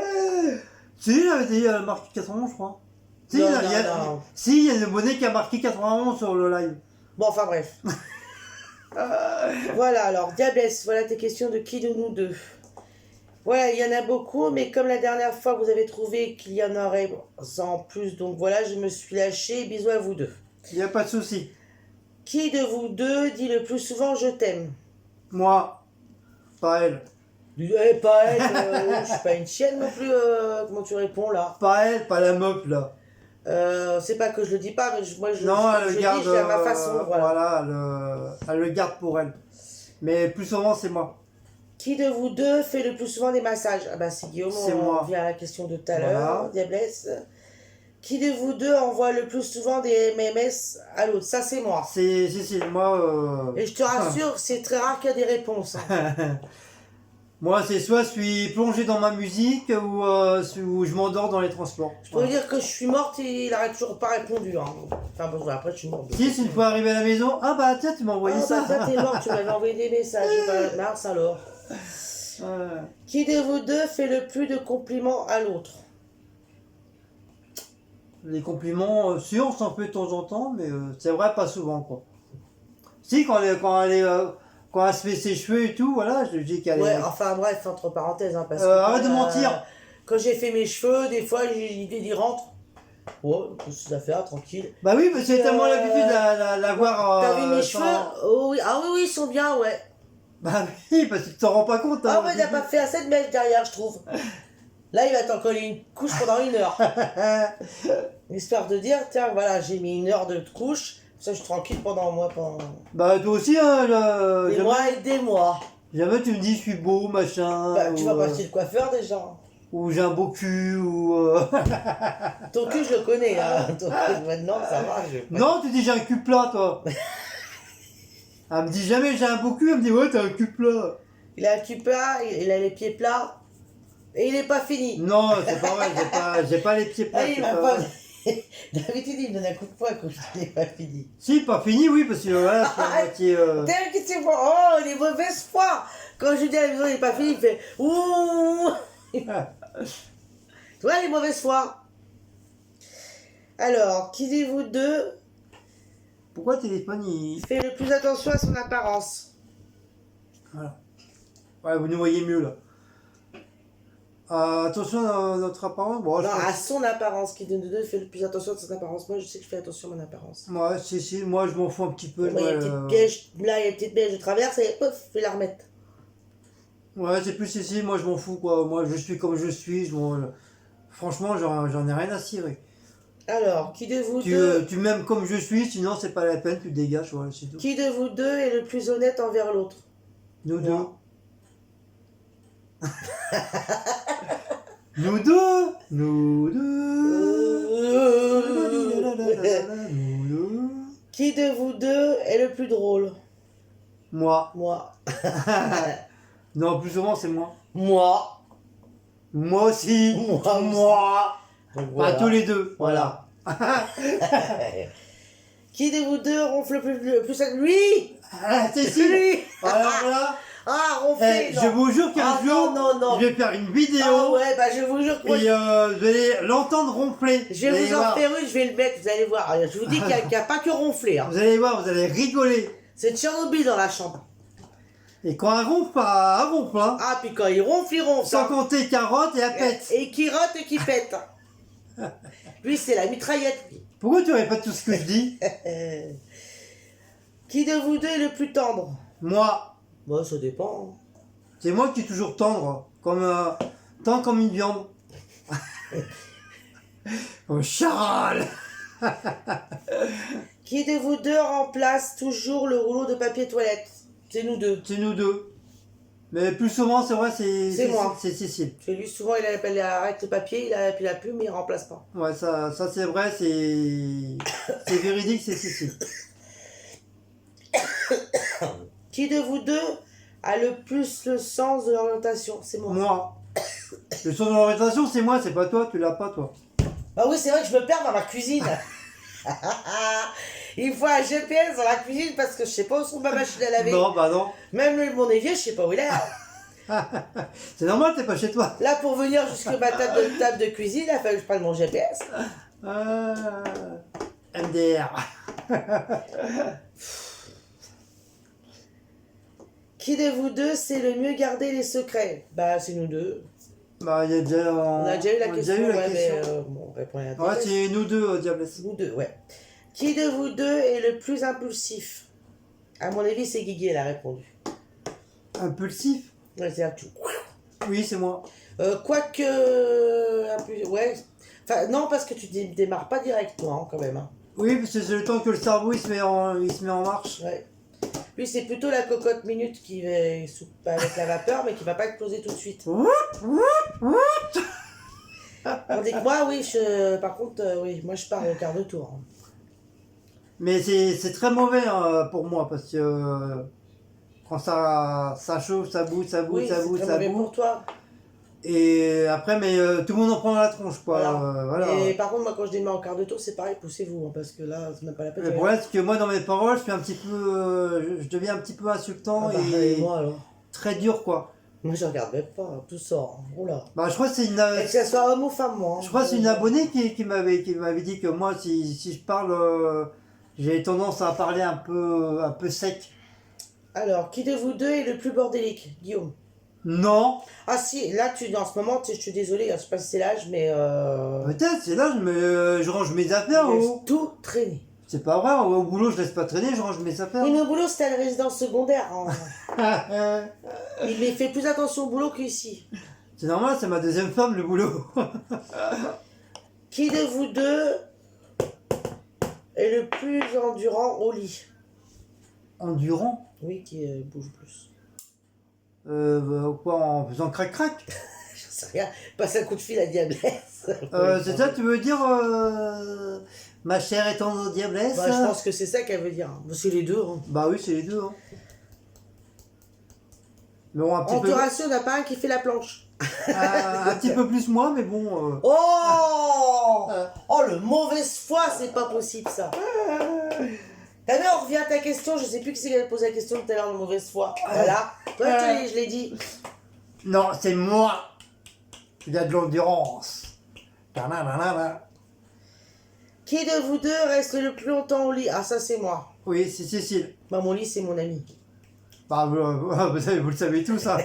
Speaker 1: Si, il avait dit marqué 91, je crois. Si,
Speaker 2: Non,
Speaker 1: non. Si, il y a le bonnet qui a marqué 91 sur le live.
Speaker 2: Bon, enfin bref. Voilà, alors, Diablesse, voilà tes questions de qui de nous deux. Voilà, il y en a beaucoup, mais comme la dernière fois, vous avez trouvé qu'il y en aurait en plus, donc voilà, je me suis lâchée. Bisous à vous deux.
Speaker 1: Il n'y a pas de souci.
Speaker 2: Qui de vous deux dit le plus souvent je t'aime?
Speaker 1: Moi, pas elle.
Speaker 2: Pas elle, je suis pas une chienne non plus, comment tu réponds là?
Speaker 1: Pas elle, pas la meuf là.
Speaker 2: C'est pas que je le dis pas, mais moi je,
Speaker 1: non, elle
Speaker 2: je
Speaker 1: le garde,
Speaker 2: dis, j'ai à ma façon. Voilà.
Speaker 1: Elle le garde pour elle. Mais plus souvent, c'est moi.
Speaker 2: Qui de vous deux fait le plus souvent des massages? Ah bah c'est Guillaume, on vient à la question de tout à l'heure, Diablesse. Qui de vous deux envoie le plus souvent des MMS à l'autre? Ça c'est moi.
Speaker 1: C'est moi.
Speaker 2: Et je te rassure, c'est très rare qu'il y a des réponses. Hein.
Speaker 1: Moi, c'est soit je suis plongé dans ma musique ou je m'endors dans les transports.
Speaker 2: Je peux dire que je suis morte et il n'aurait toujours pas répondu. Hein. Enfin bon, après je suis morte.
Speaker 1: Si, une fois arrivé à la maison, ah bah tiens, tu m'as envoyé ça.
Speaker 2: Ah bah toi t'es mort, tu m'avais envoyé des messages. Bah, Mars alors. Qui de vous deux fait le plus de compliments à l'autre?
Speaker 1: Les compliments, si on s'en fait de temps en temps, mais c'est vrai, pas souvent quoi. Si, quand elle se fait ses cheveux et tout, voilà, je lui dis qu'elle
Speaker 2: Ouais,
Speaker 1: est...
Speaker 2: enfin bref, entre parenthèses, hein, parce que...
Speaker 1: arrête de mentir.
Speaker 2: Quand j'ai fait mes cheveux, des fois, l'idée d'y rentre. Ouais, ça fait tranquille.
Speaker 1: Bah oui, parce que j'ai tellement l'habitude de la voir...
Speaker 2: T'as vu mes cheveux? Oh, oui. Ah oui, ils sont bien, ouais.
Speaker 1: Bah oui, parce que tu t'en rends pas compte.
Speaker 2: Ah ouais, t'as pas fait assez de mèches derrière, je trouve. Là, il va t'en coller une couche pendant 1 heure. Histoire de dire, tiens, voilà, j'ai mis 1 heure de couche. Ça, je suis tranquille pendant moi.
Speaker 1: Bah toi aussi, hein.
Speaker 2: Des mois et des mois.
Speaker 1: Jamais tu me dis je suis beau, machin.
Speaker 2: Bah, tu vas pas chez le coiffeur déjà.
Speaker 1: Ou j'ai un beau cul, ou...
Speaker 2: Ton cul, je le connais, hein. Ton cul, maintenant, ça va.
Speaker 1: Non, tu dis j'ai un cul plat, toi. Elle me dit jamais j'ai un beau cul, elle me dit ouais, t'as un cul plat.
Speaker 2: Il a un cul plat, il a les pieds plats. Et il est pas fini.
Speaker 1: Non, c'est pas vrai, j'ai pas les pieds plats.
Speaker 2: D'habitude, il me donne un coup de poing quand je n'ai pas fini.
Speaker 1: Si, pas fini, oui, parce que voilà, c'est la moitié...
Speaker 2: Oh, les mauvaises foi. Quand je dis à la maison, il n'est pas fini, il fait ouh. Tu vois, les mauvaises foi. Alors, qui de vous deux...
Speaker 1: Pourquoi le téléphone, il...
Speaker 2: fait le plus attention à son apparence?
Speaker 1: Voilà. Ouais, vous nous voyez mieux, là. Attention à notre apparence. Bon,
Speaker 2: non, à son apparence. Qui de nous deux fait le plus attention à son apparence? Moi, je sais que je fais attention à mon apparence.
Speaker 1: Moi, si, moi, je m'en fous un petit peu.
Speaker 2: Moi, il y a une petite piège, là, il y a une petite piège, je traverse et pouf, je vais la remettre.
Speaker 1: Ouais, c'est plus ici, moi, je m'en fous, quoi. Moi, je suis comme je suis. Franchement, j'en ai rien à cirer.
Speaker 2: Alors, qui de vous deux...
Speaker 1: Tu m'aimes comme je suis, sinon, c'est pas la peine, tu dégages, voilà, c'est tout.
Speaker 2: Qui de vous deux est le plus honnête envers l'autre?
Speaker 1: Nous deux. Nous deux. Nous deux.
Speaker 2: Qui de vous deux est le plus drôle?
Speaker 1: Moi.
Speaker 2: Moi.
Speaker 1: Non, plus souvent, c'est moi.
Speaker 2: Moi.
Speaker 1: Moi aussi.
Speaker 2: Moi aussi.
Speaker 1: Moi.
Speaker 2: Donc,
Speaker 1: Enfin,
Speaker 2: voilà.
Speaker 1: tous les deux.
Speaker 2: Voilà. Qui de vous deux ronfle le plus à lui?
Speaker 1: Ah, Cécile.
Speaker 2: Lui.
Speaker 1: Alors là,
Speaker 2: Ah, ronfler,
Speaker 1: eh,
Speaker 2: non.
Speaker 1: je vous jure qu'un
Speaker 2: Ah,
Speaker 1: jour,
Speaker 2: non, non, non.
Speaker 1: je vais faire une vidéo
Speaker 2: Ah ouais, bah je vous jure que moi,
Speaker 1: et vous allez l'entendre ronfler.
Speaker 2: je vais vous en faire une, je vais le mettre, vous allez voir. Je vous dis qu'il n'y a pas que ronfler. Hein.
Speaker 1: Vous allez voir, vous allez rigoler.
Speaker 2: C'est Tchernobyl dans la chambre.
Speaker 1: Et quand elle ronfle, elle ronfle, hein.
Speaker 2: Ah, puis quand il ronfle,
Speaker 1: Sans
Speaker 2: hein.
Speaker 1: compter carotte et elle pète.
Speaker 2: Et qui rote et qui pète. Lui, c'est la mitraillette.
Speaker 1: Pourquoi tu répètes tout ce que je dis?
Speaker 2: Qui de vous deux est le plus tendre?
Speaker 1: Moi,
Speaker 2: Moi, ça dépend.
Speaker 1: c'est moi qui est toujours tendre, tendre comme une viande. Oh, Charles.
Speaker 2: Qui de vous deux remplace toujours le rouleau de papier toilette? C'est nous deux.
Speaker 1: C'est nous deux. Mais plus souvent, c'est vrai,
Speaker 2: C'est moi.
Speaker 1: C'est Cécile.
Speaker 2: Parce que lui, souvent, il arrête le papier, il a puis la plume, mais il remplace pas.
Speaker 1: Ouais, ça c'est vrai, c'est véridique, c'est Cécile.
Speaker 2: Qui de vous deux a le plus le sens de l'orientation? C'est moi.
Speaker 1: Moi. Le sens de l'orientation, c'est moi, c'est pas toi, tu l'as pas, toi.
Speaker 2: Bah oui, c'est vrai que je me perds dans ma cuisine. Il faut un GPS dans la cuisine parce que je sais pas où sont ma machine à laver.
Speaker 1: Non, bah non.
Speaker 2: Même mon évier, je sais pas où il est.
Speaker 1: C'est normal, t'es pas chez toi.
Speaker 2: Là, pour venir jusque ma table de cuisine, il a fallu que je prenne mon GPS.
Speaker 1: MDR.
Speaker 2: Qui de vous deux sait le mieux garder les secrets? Bah, c'est nous deux.
Speaker 1: Bah, il y a déjà...
Speaker 2: On a déjà eu la
Speaker 1: on a
Speaker 2: question,
Speaker 1: déjà eu la
Speaker 2: ouais,
Speaker 1: question.
Speaker 2: mais bon, on répond à la
Speaker 1: Ouais, c'est nous deux, Diablesse.
Speaker 2: Nous deux, ouais. Qui de vous deux est le plus impulsif? À mon avis, c'est Guigui, elle a répondu.
Speaker 1: Impulsif?
Speaker 2: Ouais, c'est un tout.
Speaker 1: Oui, c'est moi.
Speaker 2: Quoique. Ouais. Enfin, non, parce que tu démarres pas directement, quand même. Hein.
Speaker 1: Oui, parce que c'est le temps que le cerveau il se met en marche.
Speaker 2: Ouais. Lui, c'est plutôt la cocotte minute qui va avec la vapeur, mais qui va pas exploser tout de suite. Tandis que moi, oui, par contre, oui, moi, je pars au quart de tour. Hein.
Speaker 1: Mais c'est très mauvais pour moi parce que quand ça chauffe, ça bout, ça bout,
Speaker 2: Oui,
Speaker 1: ça bout,
Speaker 2: c'est très
Speaker 1: ça
Speaker 2: mauvais
Speaker 1: bout.
Speaker 2: pour toi.
Speaker 1: Et après, mais tout le monde en prend dans la tronche, quoi.
Speaker 2: Voilà. Et par contre, moi, quand je démarre au quart de tour, c'est pareil, poussez-vous, hein, parce que là, c'est même pas la peine.
Speaker 1: Le problème, c'est que moi, dans mes paroles, je suis un petit peu, je deviens un petit peu insultant
Speaker 2: et moi, alors.
Speaker 1: très dur, quoi.
Speaker 2: Moi, je regarde même pas, tout sort. Hein. Oula.
Speaker 1: Bah, je crois que c'est une,
Speaker 2: Et que ce soit homme ou femme, moi. Hein.
Speaker 1: je crois que c'est une abonnée qui m'avait dit que moi, si je parle, j'ai tendance à parler un peu sec.
Speaker 2: Alors, qui de vous deux est le plus bordélique? Guillaume.
Speaker 1: Non.
Speaker 2: Ah si, là, en ce moment, je suis désolée, je sais pas si c'est l'âge, mais...
Speaker 1: Peut-être, c'est là, je range mes affaires.
Speaker 2: Il laisse tout traîner.
Speaker 1: C'est pas vrai, au boulot, je laisse pas traîner, je range mes affaires.
Speaker 2: Oui, mais au boulot, c'était à la résidence secondaire. Hein. Il fait plus attention au boulot qu'ici.
Speaker 1: C'est normal, c'est ma deuxième femme, le boulot.
Speaker 2: Qui de vous deux est le plus endurant au lit?
Speaker 1: Endurant?
Speaker 2: Oui, qui bouge plus.
Speaker 1: Quoi, en faisant crac-crac?
Speaker 2: Je sais rien. Passe un coup de fil à Diablesse.
Speaker 1: C'est ça, tu veux dire ma chère est en diablesse?
Speaker 2: Bah, je pense que c'est ça qu'elle veut dire. C'est les deux. Hein.
Speaker 1: Bah oui, c'est les deux. Hein. Mais bon, un petit
Speaker 2: On te
Speaker 1: peu...
Speaker 2: rassure, il n'y en a pas un qui fait la planche.
Speaker 1: un petit peu plus moi, mais bon...
Speaker 2: Oh Oh, le mauvaise foi, c'est pas possible ça. T'as vu, on revient à ta question, je sais plus qui c'est qui avait posé la question tout à l'heure de mauvaise foi. Voilà, toi je l'ai dit.
Speaker 1: Non, c'est moi. Il a de l'endurance.
Speaker 2: Qui de vous deux reste le plus longtemps au lit? Ah, ça c'est moi.
Speaker 1: Oui, c'est Cécile.
Speaker 2: Bah, mon lit, c'est mon ami.
Speaker 1: Bah, vous le savez tous, hein.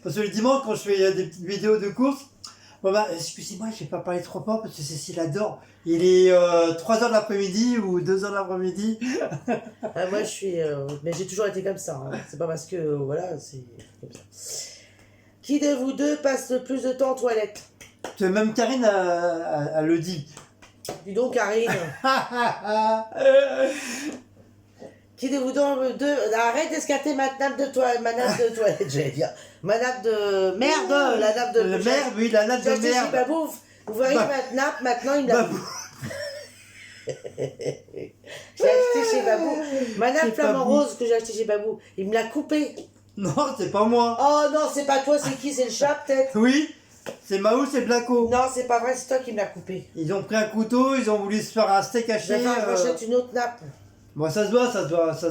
Speaker 1: Parce que le dimanche, quand je fais des petites vidéos de course, bon bah, excusez-moi, je vais pas parler trop fort parce que Cécile adore. Il est 3h de l'après-midi ou 2h de l'après-midi.
Speaker 2: Ah, moi, je suis... mais j'ai toujours été comme ça. Hein. C'est pas parce que... voilà, c'est comme ça. Qui de vous deux passe le plus de temps en toilette?
Speaker 1: Même Karine elle le dit.
Speaker 2: Dis donc, Karine. Qui de vous deux... Arrête d'escater ma nappe de toilette, j'allais dire. Ma nappe de... Merde, la nappe de...
Speaker 1: La merde, oui, la nappe de merde.
Speaker 2: Babouf. Vous voyez ma nappe, maintenant, il me la...
Speaker 1: Je
Speaker 2: J'ai acheté chez Babou. Madame
Speaker 1: C'est pas
Speaker 2: Flamant
Speaker 1: bon.
Speaker 2: Rose que j'ai acheté chez Babou. Il me l'a coupé.
Speaker 1: Non, c'est pas moi.
Speaker 2: Oh non, c'est pas toi, c'est qui? C'est le chat peut-être?
Speaker 1: Oui, c'est Maous et Blaco.
Speaker 2: Non, c'est pas vrai, c'est toi qui me l'as coupé.
Speaker 1: Ils ont pris un couteau, ils ont voulu se faire un steak
Speaker 2: Je
Speaker 1: haché.
Speaker 2: vais faire, j'achète une autre nappe.
Speaker 1: Bon, ça se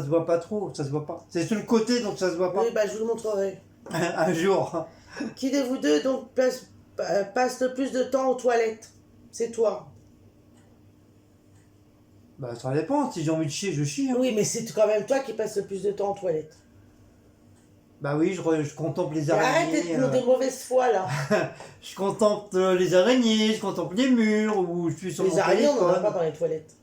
Speaker 1: voit pas trop, ça se voit pas. C'est sur le côté, donc ça se voit pas.
Speaker 2: Oui, bah je vous le montrerai.
Speaker 1: Un jour.
Speaker 2: Qui de vous deux donc passe le plus de temps aux toilettes? C'est toi.
Speaker 1: Bah, ça dépend. Si j'ai envie de chier, je chie. Hein.
Speaker 2: Oui, mais c'est quand même toi qui passe le plus de temps aux toilettes.
Speaker 1: Bah oui, je contemple les
Speaker 2: Arrête
Speaker 1: araignées.
Speaker 2: d'être de mauvaise foi là.
Speaker 1: Je contemple les araignées, je contemple les murs, ou je suis sur
Speaker 2: Les
Speaker 1: mon
Speaker 2: araignées, on n'en a
Speaker 1: téléphone.
Speaker 2: pas dans les toilettes.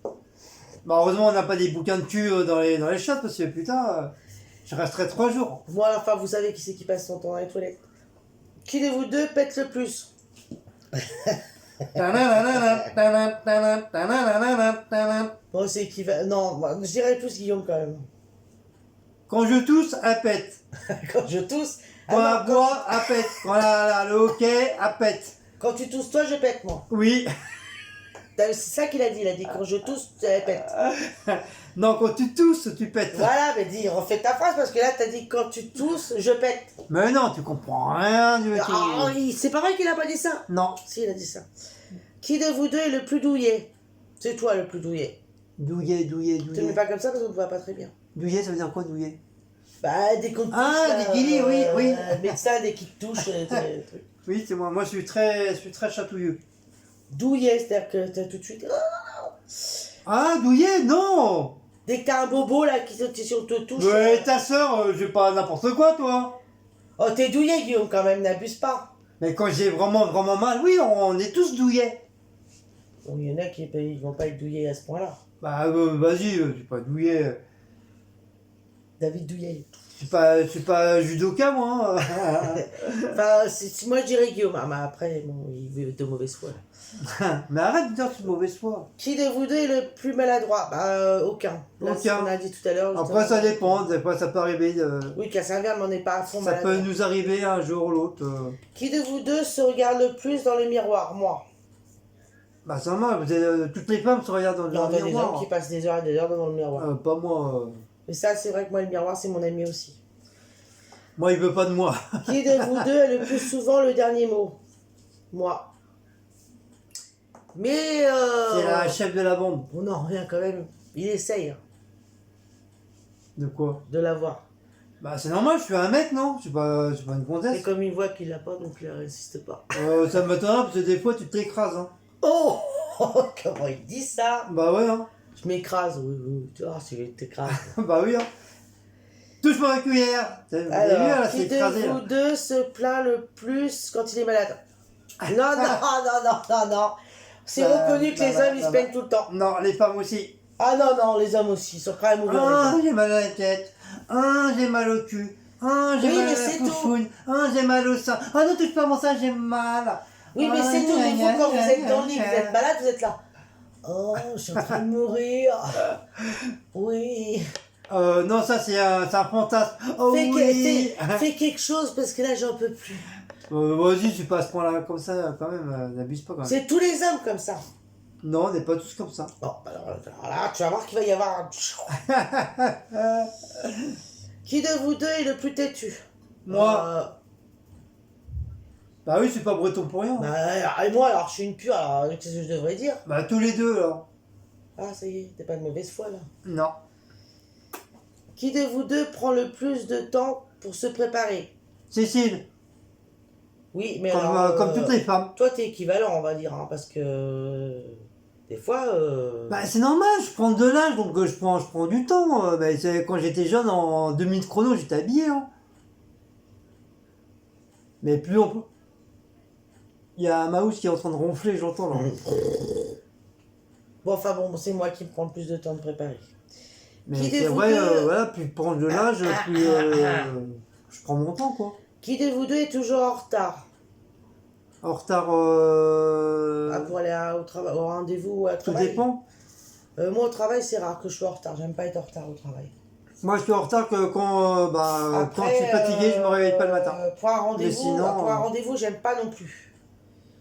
Speaker 1: Bah, heureusement, on n'a pas des bouquins de cul dans les chiottes, parce que putain, je resterai 3 jours.
Speaker 2: Moi, enfin, vous savez qui c'est qui passe son temps dans les toilettes. Qui de vous deux pète le plus? Moi, c'est qui va. Non, moi, je dirais plus Guillaume quand même.
Speaker 1: Quand je tousse, elle pète.
Speaker 2: Quand je tousse.
Speaker 1: Quand
Speaker 2: Ah
Speaker 1: elle boit, elle pète. Quand le hockey, elle pète.
Speaker 2: quand tu tousses, toi, je pète, moi.
Speaker 1: Oui.
Speaker 2: C'est ça qu'il a dit. Il a dit quand je tousse, elle pète.
Speaker 1: Non, quand tu tousses, tu pètes.
Speaker 2: Voilà, mais dis, refais ta phrase parce que là, t'as dit quand tu tousses, je pète.
Speaker 1: Mais non, tu comprends rien du métier.
Speaker 2: Ah, c'est pas vrai qu'il a pas dit ça.
Speaker 1: Non.
Speaker 2: Si, il a dit ça. Qui de vous deux est le plus douillet? C'est toi le plus douillet.
Speaker 1: Douillet.
Speaker 2: Tu ne mets pas comme ça parce qu'on ne voit pas très bien.
Speaker 1: Douillet, ça veut dire quoi, douillet?
Speaker 2: Bah, dès qu'on te touche.
Speaker 1: Ah,
Speaker 2: là,
Speaker 1: des guillis, oui, oui.
Speaker 2: Médecin, dès qu'il te touche.
Speaker 1: Oui, c'est moi. Moi, je suis très chatouilleux.
Speaker 2: Douillet, c'est-à-dire que t'as tout de suite.
Speaker 1: Ah, douillet, non.
Speaker 2: Dès que t'as un bobo là qui si on te touche.
Speaker 1: Mais ta soeur, j'ai pas n'importe quoi, toi.
Speaker 2: Oh, t'es douillet, Guillaume, quand même, n'abuse pas.
Speaker 1: Mais quand j'ai vraiment mal, oui, on est tous douillets.
Speaker 2: Bon, il y en a qui ils vont pas être douillets à ce point-là.
Speaker 1: Bah, vas-y, je suis pas douillet.
Speaker 2: David Douillet.
Speaker 1: Je suis pas judoka, moi. Hein.
Speaker 2: Enfin, moi je dirais Guillaume, mais après, bon, il veut de mauvaise foi. Là.
Speaker 1: Mais arrête de dire que tu es de mauvaise foi.
Speaker 2: Qui de vous deux est le plus maladroit? Bah, aucun. Là,
Speaker 1: Aucun.
Speaker 2: c'est ce qu'on a dit tout à l'heure.
Speaker 1: Après, ça dépend. Des fois, ça peut arriver.
Speaker 2: Oui, qu'à Saint-Verne, on n'est pas à fond
Speaker 1: Ça
Speaker 2: maladroit.
Speaker 1: peut nous arriver un jour ou l'autre.
Speaker 2: Qui de vous deux se regarde le plus dans le miroir? Moi.
Speaker 1: Bah, c'est normal. Toutes les femmes se regardent dans
Speaker 2: Non,
Speaker 1: le
Speaker 2: t'as des
Speaker 1: miroir.
Speaker 2: hommes qui passent des heures et des heures devant le miroir.
Speaker 1: Pas moi.
Speaker 2: Mais ça, c'est vrai que moi, le miroir, c'est mon ami aussi.
Speaker 1: Moi, il veut pas de moi.
Speaker 2: Qui de vous deux a le plus souvent le dernier mot? Moi. Mais
Speaker 1: C'est la chef de la bande.
Speaker 2: on en revient quand même. Il essaye
Speaker 1: De quoi?
Speaker 2: de l'avoir.
Speaker 1: Bah, c'est normal, je suis un mec, non? Je suis pas une
Speaker 2: Et
Speaker 1: comtesse.
Speaker 2: comme il voit qu'il l'a pas, donc il résiste pas.
Speaker 1: Ça m'étonne parce que des fois, tu t'écrases. Hein.
Speaker 2: Oh comment il dit ça?
Speaker 1: Bah, ouais, hein.
Speaker 2: Je m'écrase, oui. Tu vois, si je t'écrase.
Speaker 1: Bah, oui, hein. Touche-moi la cuillère. Vous avez vu,
Speaker 2: Alors,
Speaker 1: là, c'est
Speaker 2: qui de
Speaker 1: écrasé, là.
Speaker 2: vous deux se plaint le plus quand il est malade? Non. C'est reconnu que les hommes, ils se plaignent tout le temps.
Speaker 1: Non, les femmes aussi.
Speaker 2: Ah non, les hommes aussi, ils sont prêts à mourir. les
Speaker 1: Ah,
Speaker 2: hommes.
Speaker 1: j'ai mal à la tête. Ah, j'ai mal au cul. Ah, j'ai
Speaker 2: Oui,
Speaker 1: mal
Speaker 2: mais
Speaker 1: à
Speaker 2: c'est
Speaker 1: la
Speaker 2: tout.
Speaker 1: foufoune. Ah, j'ai mal au sein. Ah, ne touche pas mon sein, j'ai mal.
Speaker 2: Oui, mais
Speaker 1: Ah,
Speaker 2: c'est tout. Mais
Speaker 1: gna,
Speaker 2: vous, quand
Speaker 1: gna,
Speaker 2: vous êtes
Speaker 1: gna,
Speaker 2: dans le lit,
Speaker 1: gna.
Speaker 2: vous êtes malade, vous êtes là. Oh, je suis en train de mourir. Oui.
Speaker 1: Non, ça, c'est un fantasme. Oh,
Speaker 2: Fais,
Speaker 1: oui.
Speaker 2: fais quelque chose parce que là, j'en peux plus.
Speaker 1: Vas-y, tu passes ce point-là comme ça, quand même. N'abuse pas, quand même.
Speaker 2: C'est tous les hommes comme ça.
Speaker 1: Non, on n'est pas tous comme ça.
Speaker 2: Bon, alors là, tu vas voir qu'il va y avoir un... Qui de vous deux est le plus têtu?
Speaker 1: Moi. Bah oui, je suis pas breton pour rien.
Speaker 2: Et moi, alors, je suis une pure, alors, qu'est-ce que je devrais dire?
Speaker 1: Bah, tous les deux, alors.
Speaker 2: Ah, ça y est, t'es pas de mauvaise foi, là.
Speaker 1: Non.
Speaker 2: Qui de vous deux prend le plus de temps pour se préparer?
Speaker 1: Cécile,
Speaker 2: Oui, mais
Speaker 1: comme,
Speaker 2: alors...
Speaker 1: comme toutes les femmes.
Speaker 2: Toi, t'es équivalent, on va dire, hein, parce que... Des fois...
Speaker 1: Bah, c'est normal, je prends de l'âge, donc je prends du temps. Bah, quand j'étais jeune, en 2 minutes chrono, j'étais habillé. Hein. Mais plus on peut. Il y a un mouse qui est en train de ronfler, j'entends là.
Speaker 2: Bon, enfin bon, c'est moi qui me prends le plus de temps de préparer.
Speaker 1: Mais
Speaker 2: Qui
Speaker 1: c'est
Speaker 2: de vous
Speaker 1: vrai,
Speaker 2: deux-
Speaker 1: voilà, plus je prends de l'âge, plus je prends mon temps, quoi.
Speaker 2: Qui de vous deux est toujours en retard?
Speaker 1: En retard,
Speaker 2: Pour aller au travail, au rendez-vous ou à
Speaker 1: tout
Speaker 2: travail?
Speaker 1: dépend.
Speaker 2: Moi, au travail, c'est rare que je sois en retard. J'aime pas être en retard au travail.
Speaker 1: Moi, je suis en retard que quand quand je suis
Speaker 2: Après,
Speaker 1: fatigué, je me réveille pas le matin.
Speaker 2: Pour un rendez-vous,
Speaker 1: sinon,
Speaker 2: pour un rendez-vous, j'aime pas non plus.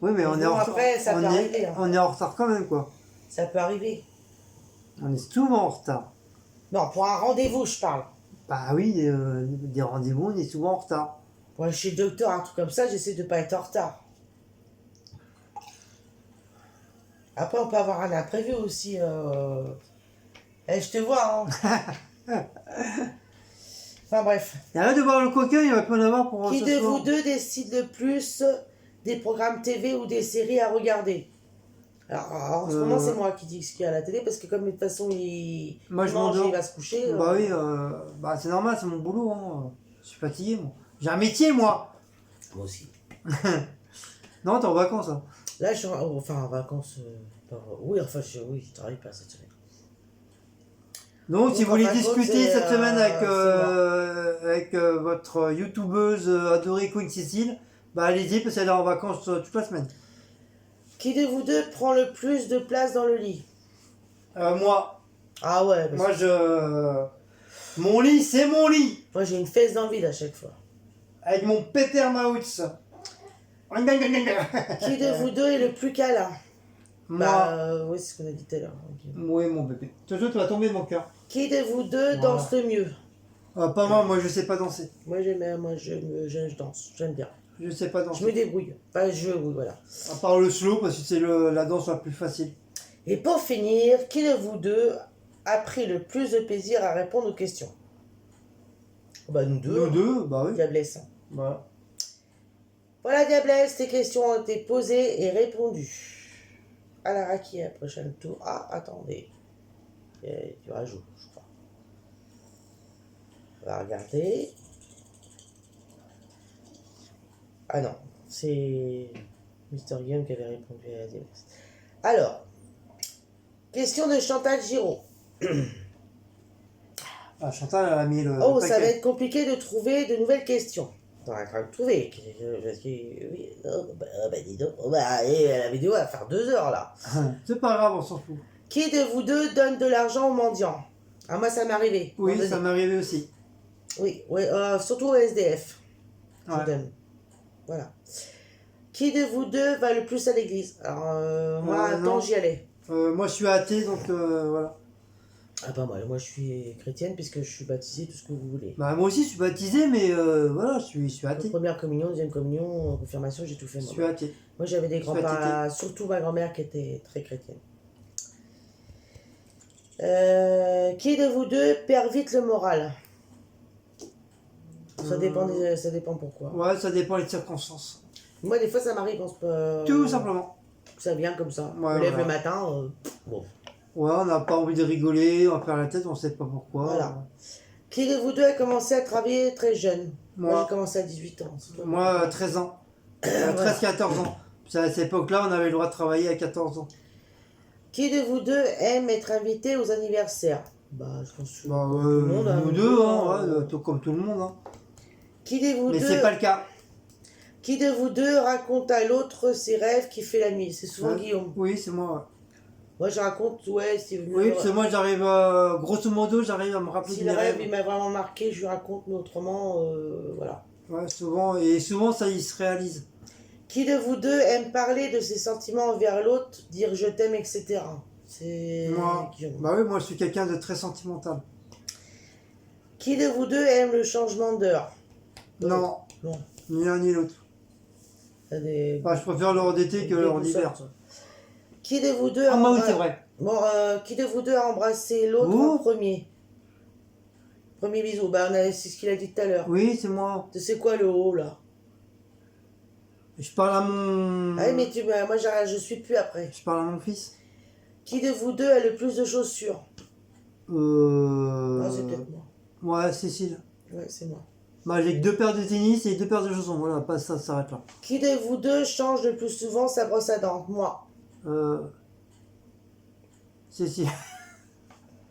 Speaker 1: Oui, mais
Speaker 2: Mais
Speaker 1: on est
Speaker 2: bon,
Speaker 1: en retard.
Speaker 2: après, ça peut arriver, hein.
Speaker 1: On est en retard quand même, quoi.
Speaker 2: Ça peut arriver.
Speaker 1: On est souvent en retard.
Speaker 2: Non, pour un rendez-vous, je parle.
Speaker 1: Bah oui, des rendez-vous, on est souvent en retard.
Speaker 2: Ouais, chez le docteur, un truc comme ça, j'essaie de pas être en retard. Après, on peut avoir un imprévu aussi. Je te vois, hein. Enfin bref.
Speaker 1: Et arrête de boire le coca, il va pas en avoir pour
Speaker 2: Qui
Speaker 1: ce
Speaker 2: de
Speaker 1: soir.
Speaker 2: vous deux décide le plus des programmes TV ou des séries à regarder? Alors, en ce moment, c'est moi qui dis ce qu'il y a à la télé, parce que comme de toute façon, il
Speaker 1: Moi, je
Speaker 2: mange et
Speaker 1: m'endors.
Speaker 2: il va se coucher.
Speaker 1: Bah oui, bah c'est normal, c'est mon boulot. Hein. Je suis fatigué, moi. J'ai un métier, moi.
Speaker 2: Moi aussi.
Speaker 1: Non, t'es en vacances, hein.
Speaker 2: Là, je suis en vacances. Oui, enfin, oui, je travaille pas cette semaine.
Speaker 1: Donc, si vous
Speaker 2: en
Speaker 1: voulez
Speaker 2: fin de compte,
Speaker 1: discuter
Speaker 2: c'est,
Speaker 1: cette semaine
Speaker 2: c'est
Speaker 1: avec votre youtubeuse adorée Queen Cécile, bah allez-y, parce qu'elle est en vacances toute la semaine.
Speaker 2: Qui de vous deux prend le plus de place dans le lit?
Speaker 1: Moi,
Speaker 2: Ah ouais, parce
Speaker 1: mon lit, c'est mon lit.
Speaker 2: moi j'ai une fesse dans le vide à chaque fois.
Speaker 1: Avec mon Peter Mautz.
Speaker 2: Qui de vous deux est le plus câlin?
Speaker 1: Moi,
Speaker 2: Oui, c'est ce qu'on a dit tout à l'heure. Ok.
Speaker 1: oui, mon bébé. Toujours, tu vas tomber de mon cœur.
Speaker 2: Qui de vous deux
Speaker 1: Voilà.
Speaker 2: danse le mieux?
Speaker 1: Pas moi, je sais pas danser.
Speaker 2: Moi, je danse, j'aime bien.
Speaker 1: Je sais pas
Speaker 2: Je
Speaker 1: danser.
Speaker 2: me débrouille. Enfin, oui, voilà.
Speaker 1: À part le slow, parce que c'est la danse la plus facile.
Speaker 2: Et pour finir, qui de vous deux a pris le plus de plaisir à répondre aux questions? Bah, nous deux.
Speaker 1: Nous deux, bah oui.
Speaker 2: Diablesse.
Speaker 1: Voilà.
Speaker 2: Voilà, Diablesse, tes questions ont été posées et répondues. Alors, à qui est la prochaine tour? Ah, attendez. Tu rajoutes, je crois. On va regarder. Ah non, c'est Mister Guillaume qui avait répondu à la Diablesse. Alors, question de Chantal Giraud.
Speaker 1: Ah, Chantal, elle a mis le.
Speaker 2: Oh,
Speaker 1: le
Speaker 2: ça
Speaker 1: paquet.
Speaker 2: va être compliqué de trouver de nouvelles questions. On va quand même trouver. Parce que, oui, dis donc. Et la vidéo va faire 2 heures là.
Speaker 1: C'est pas grave, on s'en fout.
Speaker 2: Qui de vous deux donne de l'argent aux mendiants? Ah, moi, ça m'est arrivé.
Speaker 1: Oui, ça m'est arrivé aussi.
Speaker 2: Oui, surtout au SDF. Je
Speaker 1: Ouais.
Speaker 2: donne. Voilà. Qui de vous deux va le plus à l'église? Alors, moi,
Speaker 1: non.
Speaker 2: j'y allais.
Speaker 1: Moi, je suis athée, donc voilà.
Speaker 2: Ah, pas mal. Moi, je suis chrétienne puisque je suis baptisée, tout ce que vous voulez.
Speaker 1: Bah, moi aussi, je suis baptisé, mais voilà, je suis athée.
Speaker 2: Première communion, deuxième communion, confirmation, j'ai tout fait
Speaker 1: Je
Speaker 2: moi.
Speaker 1: suis athée.
Speaker 2: Moi, j'avais des
Speaker 1: Je suis
Speaker 2: grands-parents, surtout ma grand-mère qui était très chrétienne. Qui de vous deux perd vite le moral? Ça dépend pourquoi.
Speaker 1: Ouais, ça dépend des circonstances.
Speaker 2: Moi, des fois, ça m'arrive, on se peut...
Speaker 1: Tout simplement.
Speaker 2: Ça vient comme ça.
Speaker 1: Ouais,
Speaker 2: Je me lève
Speaker 1: voilà.
Speaker 2: le matin, bon.
Speaker 1: Ouais, on n'a pas envie de rigoler, on va faire la tête, on sait pas pourquoi.
Speaker 2: Voilà. Qui de vous deux a commencé à travailler très jeune? Moi,
Speaker 1: Moi.
Speaker 2: j'ai commencé à 18 ans. C'est toi.
Speaker 1: Moi, 13 ans. 13-14 ans. Puis à cette époque-là, on avait le droit de travailler à 14 ans.
Speaker 2: Qui de vous deux aime être invité aux anniversaires? Bah, je pense que
Speaker 1: Bah,
Speaker 2: tout le monde, hein,
Speaker 1: nous deux, hein, tout comme tout le monde. Hein.
Speaker 2: Qui de vous
Speaker 1: Mais
Speaker 2: deux...
Speaker 1: c'est pas le cas.
Speaker 2: Qui de vous deux raconte à l'autre ses rêves qui fait la nuit? C'est souvent
Speaker 1: Ouais.
Speaker 2: Guillaume.
Speaker 1: Oui, c'est moi. Ouais.
Speaker 2: Moi, je raconte, si
Speaker 1: Oui, parce que moi, j'arrive, grosso modo, j'arrive à me rappeler
Speaker 2: si
Speaker 1: de
Speaker 2: le
Speaker 1: mes
Speaker 2: rêve
Speaker 1: rêves.
Speaker 2: il m'a vraiment marqué, je lui raconte, mais autrement, voilà.
Speaker 1: Ouais, souvent, et souvent, ça, il se réalise.
Speaker 2: Qui de vous deux aime parler de ses sentiments envers l'autre, dire je t'aime, etc. C'est
Speaker 1: Moi,
Speaker 2: Guillaume.
Speaker 1: bah oui, moi, je suis quelqu'un de très sentimental.
Speaker 2: Qui de vous deux aime le changement d'heure?
Speaker 1: Non,
Speaker 2: Non.
Speaker 1: ni l'un ni l'autre.
Speaker 2: T'as des...
Speaker 1: Enfin, je préfère l'heure d'été que l'heure d'hiver.
Speaker 2: Qui de vous deux a
Speaker 1: Ah, bah oui,
Speaker 2: embra-
Speaker 1: c'est vrai.
Speaker 2: Bon, qui de vous deux a embrassé l'autre
Speaker 1: Vous
Speaker 2: en premier? Premier bisou, bah c'est ce qu'il a dit tout à l'heure.
Speaker 1: Oui, c'est moi.
Speaker 2: C'est quoi le haut là?
Speaker 1: Je parle à mon...
Speaker 2: Ah oui, mais moi je suis plus après.
Speaker 1: Je parle à mon fils.
Speaker 2: Qui de vous deux a le plus de chaussures? Ah, c'est peut-être moi.
Speaker 1: Ouais, Cécile.
Speaker 2: Ouais, c'est moi.
Speaker 1: Bah, j'ai que 2 paires de tennis et 2 paires de chaussons. Voilà, pas ça s'arrête là.
Speaker 2: Qui de vous deux change le plus souvent sa brosse à dents? Moi.
Speaker 1: Cécile.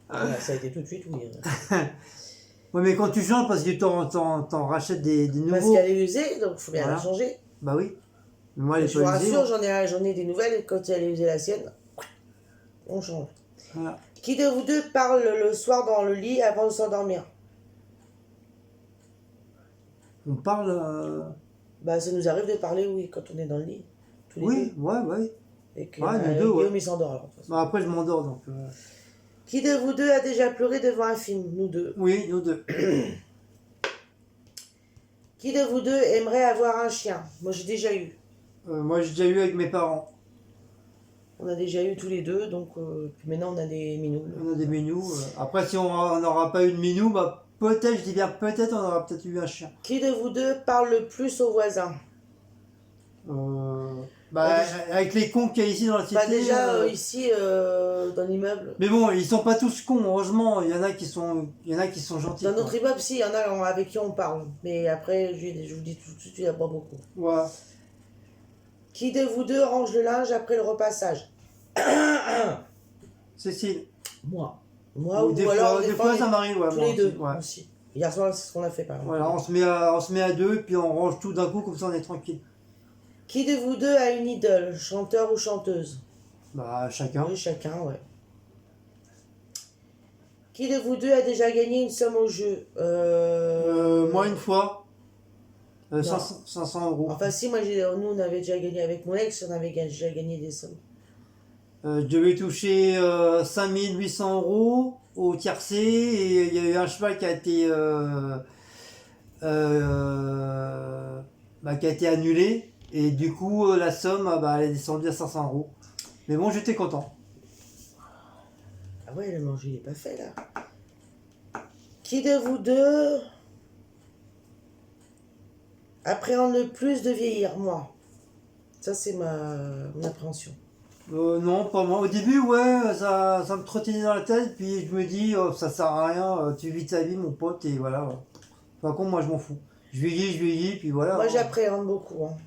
Speaker 2: Voilà, ça a été tout de suite, oui.
Speaker 1: Ouais, mais quand tu changes, parce que t'en rachètes des
Speaker 2: Parce
Speaker 1: nouveaux.
Speaker 2: qu'elle est usée, donc il faut bien
Speaker 1: Voilà.
Speaker 2: la changer.
Speaker 1: Bah oui. Mais moi, elle est
Speaker 2: Je vous
Speaker 1: pas usée.
Speaker 2: rassure, j'en ai des nouvelles, et quand elle est usée la sienne, on change.
Speaker 1: Voilà.
Speaker 2: Qui de vous deux parle le soir dans le lit avant de s'endormir?
Speaker 1: On parle.
Speaker 2: Bah, ça nous arrive de parler, oui, quand on est dans le lit. Tous les
Speaker 1: Oui,
Speaker 2: deux.
Speaker 1: ouais, ouais.
Speaker 2: Et que
Speaker 1: Ouais, nous deux,
Speaker 2: Guillaume,
Speaker 1: ouais.
Speaker 2: il s'endort alors. de toute façon.
Speaker 1: Bah, après, je m'endors donc.
Speaker 2: Qui de vous deux a déjà pleuré devant un film? Nous deux.
Speaker 1: Oui, nous deux.
Speaker 2: Qui de vous deux aimerait avoir un chien? Moi, j'ai déjà eu.
Speaker 1: Moi, j'ai déjà eu avec mes parents.
Speaker 2: On a déjà eu tous les deux, donc puis maintenant on a des minous.
Speaker 1: On a des minous. Après, si on n'aura pas eu de minou, bah, peut-être, je dis bien peut-être, on aura peut-être eu un chien.
Speaker 2: Qui de vous deux parle le plus aux voisins?
Speaker 1: Bah, avec les cons qu'il y a ici dans la cité.
Speaker 2: Déjà ici dans l'immeuble.
Speaker 1: Mais bon, ils sont pas tous cons, heureusement. Il y en a qui sont gentils.
Speaker 2: Dans
Speaker 1: quoi.
Speaker 2: notre immeuble, si, il y en a avec qui on parle. Mais après, je vous dis tout de suite, il n'y a pas beaucoup.
Speaker 1: Voilà.
Speaker 2: Qui de vous deux range le linge après le repassage?
Speaker 1: Cécile.
Speaker 2: Moi.
Speaker 1: Ou
Speaker 2: Ou
Speaker 1: des
Speaker 2: alors
Speaker 1: fois, des fois, ça m'arrive, ouais.
Speaker 2: tous
Speaker 1: moi
Speaker 2: les deux
Speaker 1: aussi, ouais.
Speaker 2: aussi. Hier soir, c'est ce qu'on a fait par exemple.
Speaker 1: Voilà, on se met à deux, puis on range tout d'un coup, comme ça on est tranquille.
Speaker 2: Qui de vous deux a une idole, chanteur ou chanteuse?
Speaker 1: Bah, chacun.
Speaker 2: Oui, chacun, ouais. Qui de vous deux a déjà gagné une somme au jeu?
Speaker 1: Moi, une fois.
Speaker 2: Non.
Speaker 1: 500 euros.
Speaker 2: Enfin, si, nous, on avait déjà gagné avec mon ex, on avait déjà gagné des sommes.
Speaker 1: Je devais toucher 5800 euros au tiercé, et il y a eu un cheval qui a été, qui a été annulé. Et du coup, la somme, elle est descendue à 500 euros. Mais bon, j'étais content.
Speaker 2: Ah ouais, le manger, il n'est pas fait, là. Qui de vous deux appréhende le plus de vieillir? Moi. Ça, c'est mon appréhension.
Speaker 1: Non, pas moi. Au début, ouais, ça me trottinait dans la tête, puis je me dis, ça sert à rien, tu vis ta vie, mon pote, et voilà. Par contre, moi, je m'en fous. Je vieillis, puis voilà.
Speaker 2: Moi, j'appréhende beaucoup. Hein.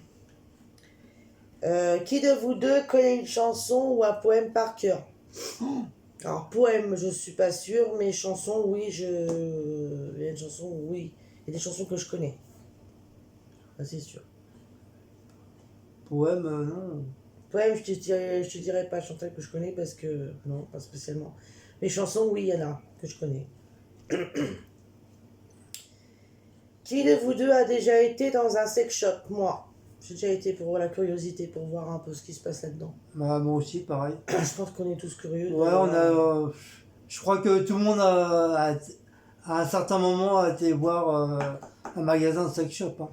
Speaker 2: Qui de vous deux connaît une chanson ou un poème par cœur? Alors, poème, je suis pas sûre, mais chanson, oui, il y a une chanson, oui. Il y a des chansons que je connais. Ça, c'est sûr.
Speaker 1: Poème, non.
Speaker 2: Poème, je te dirais pas chanteur que je connais parce que, non, pas spécialement. Mais chansons, oui, il y en a que je connais. Qui de vous deux a déjà été dans un sex shop? Moi. J'ai déjà été pour la curiosité, pour voir un peu ce qui se passe là-dedans.
Speaker 1: Bah, moi aussi, pareil.
Speaker 2: Je pense qu'on est tous curieux.
Speaker 1: Ouais, je crois que tout le monde à un certain moment a été voir un magasin de sex shop. Hein.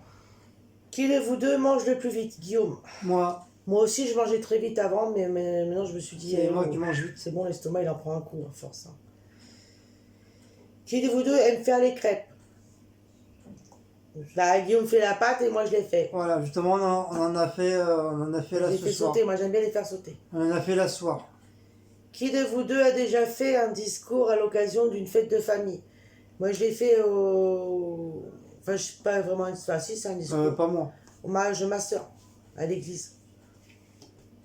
Speaker 2: Qui de vous deux mange le plus vite? Guillaume.
Speaker 1: Moi,
Speaker 2: Moi aussi, je mangeais très vite avant, mais maintenant, je me suis dit...
Speaker 1: c'est moi qui mange vite.
Speaker 2: C'est bon, l'estomac, il en prend un coup, à force. Hein. Qui de vous deux aime faire les crêpes? Là, Guillaume fait la pâte et moi, je les fais.
Speaker 1: Voilà, justement, on en a fait là
Speaker 2: Je les
Speaker 1: ce
Speaker 2: fais
Speaker 1: soir.
Speaker 2: sauter, moi, j'aime bien les faire sauter.
Speaker 1: On en a fait là ce soir.
Speaker 2: Qui de vous deux a déjà fait un discours à l'occasion d'une fête de famille? Moi, je l'ai fait au... Enfin, je sais pas vraiment... Enfin, si, c'est un discours.
Speaker 1: Pas moi.
Speaker 2: Au mariage de ma soeur, à l'église.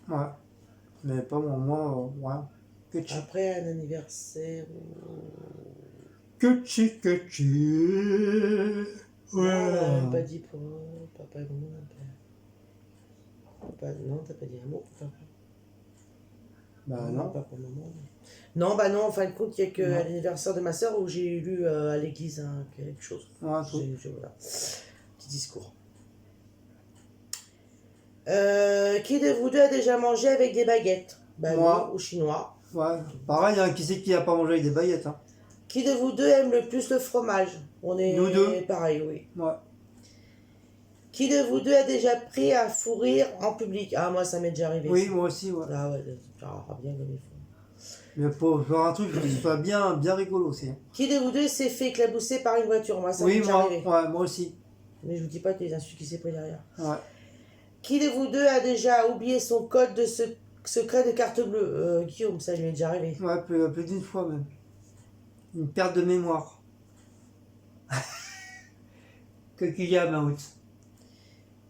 Speaker 1: Ouais. Mais pas moi. Moi, ouais. Ketchup.
Speaker 2: Après un anniversaire...
Speaker 1: Ketchup.
Speaker 2: Non, on n'a même
Speaker 1: Ouais.
Speaker 2: pas dit pour papa et maman. Non, t'as pas dit un mot pour papa.
Speaker 1: Bah
Speaker 2: Non,
Speaker 1: non.
Speaker 2: pas pour maman. Non, bah non, en fin de compte, il n'y a que
Speaker 1: Non.
Speaker 2: à l'anniversaire de ma soeur où j'ai lu à l'église hein, quelque chose.
Speaker 1: Ouais, tout.
Speaker 2: Voilà. Petit discours. Qui de vous deux a déjà mangé avec des baguettes? Bah
Speaker 1: Moi.
Speaker 2: nous, aux Chinois.
Speaker 1: Ouais. Pareil, hein, qui c'est qui a pas mangé avec des baguettes, hein.
Speaker 2: Qui de vous deux aime le plus le fromage? On est
Speaker 1: Nous deux.
Speaker 2: pareil, oui.
Speaker 1: Ouais.
Speaker 2: Qui de vous deux a déjà pris à fou rire en public? Ah, moi, ça m'est déjà arrivé.
Speaker 1: Oui,
Speaker 2: ça.
Speaker 1: moi aussi, ouais.
Speaker 2: Ah ouais, ça bien comme il faut.
Speaker 1: Mais pour faire un truc qui soit bien rigolo aussi. Hein.
Speaker 2: Qui de vous deux s'est fait éclabousser par une voiture? Moi, ça m'est
Speaker 1: Oui,
Speaker 2: déjà
Speaker 1: moi,
Speaker 2: arrivé.
Speaker 1: ouais, moi aussi.
Speaker 2: Mais je vous dis pas que les insultes qui s'est pris derrière.
Speaker 1: Ouais.
Speaker 2: Qui de vous deux a déjà oublié son code de secret de carte bleue? Guillaume, ça lui est déjà arrivé.
Speaker 1: Ouais, plus d'une fois même. Une perte de mémoire. Que qu'il y a, Maout.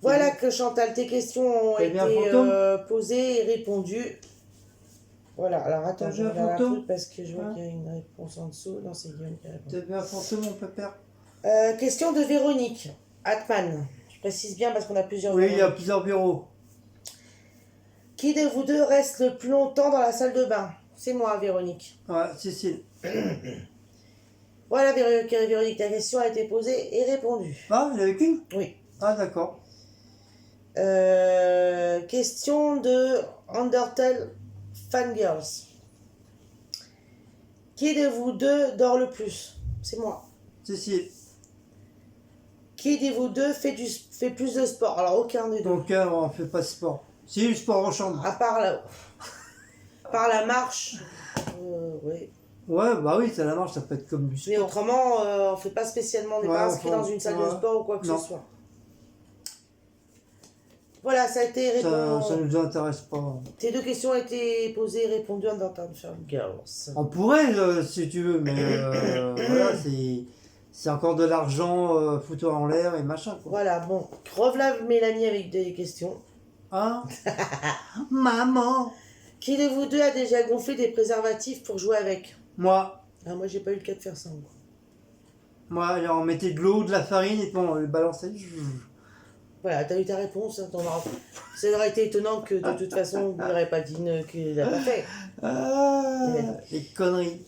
Speaker 2: Voilà que Chantal, tes questions ont
Speaker 1: T'as bien un
Speaker 2: été
Speaker 1: fantôme
Speaker 2: posées et répondues. Voilà, alors attends,
Speaker 1: T'as
Speaker 2: je
Speaker 1: bien un
Speaker 2: regarde un
Speaker 1: fantôme
Speaker 2: truc parce que je vois
Speaker 1: Hein
Speaker 2: qu'il y a une réponse en dessous. Non, c'est Guillaume qui répond.
Speaker 1: T'as bien un fantôme, mon pépère?
Speaker 2: Question de Véronique Atman. Je précise bien parce qu'on a plusieurs.
Speaker 1: Oui, il y a
Speaker 2: Véroniques.
Speaker 1: plusieurs bureaux.
Speaker 2: Qui de vous deux reste le plus longtemps dans la salle de bain? C'est moi, Véronique.
Speaker 1: Ouais, Cécile.
Speaker 2: Voilà, Véronique, ta question a été posée et répondue.
Speaker 1: Ah, il y en avait qu'une?
Speaker 2: Oui.
Speaker 1: Ah, d'accord.
Speaker 2: Question de Undertale Fangirls. Qui de vous deux dort le plus? C'est moi.
Speaker 1: Cécile.
Speaker 2: Qui de vous deux fait plus de sport? Alors, aucun des deux.
Speaker 1: Donc, on fait pas de sport. Si, le sport en chambre.
Speaker 2: À part par la marche. Oui.
Speaker 1: Ouais, bah oui, c'est la marche, ça peut être comme du
Speaker 2: Mais
Speaker 1: sport.
Speaker 2: autrement, on fait pas spécialement, on n'est
Speaker 1: Ouais,
Speaker 2: pas inscrit
Speaker 1: enfin,
Speaker 2: dans une salle de
Speaker 1: ouais.
Speaker 2: sport ou quoi que
Speaker 1: Non.
Speaker 2: ce soit. Voilà, ça a été
Speaker 1: Ça
Speaker 2: répondu.
Speaker 1: nous intéresse pas.
Speaker 2: Tes deux questions ont été posées et répondues en Downtown Farm Girls.
Speaker 1: On pourrait, si tu veux, mais voilà, c'est encore de l'argent foutu en l'air et machin, quoi.
Speaker 2: Voilà, bon. Revoilà Mélanie avec des questions.
Speaker 1: Hein? Maman!
Speaker 2: Qui de vous deux a déjà gonflé des préservatifs pour jouer avec?
Speaker 1: Moi,
Speaker 2: Ah, moi, j'ai pas eu le cas de faire ça. Moi.
Speaker 1: alors, on mettait de l'eau, de la farine, et puis on le balançait.
Speaker 2: Voilà, t'as eu ta réponse. Hein, ça aurait été étonnant que de toute façon, vous n'aurez pas dit qu'il l'a pas fait.
Speaker 1: Ah, les conneries.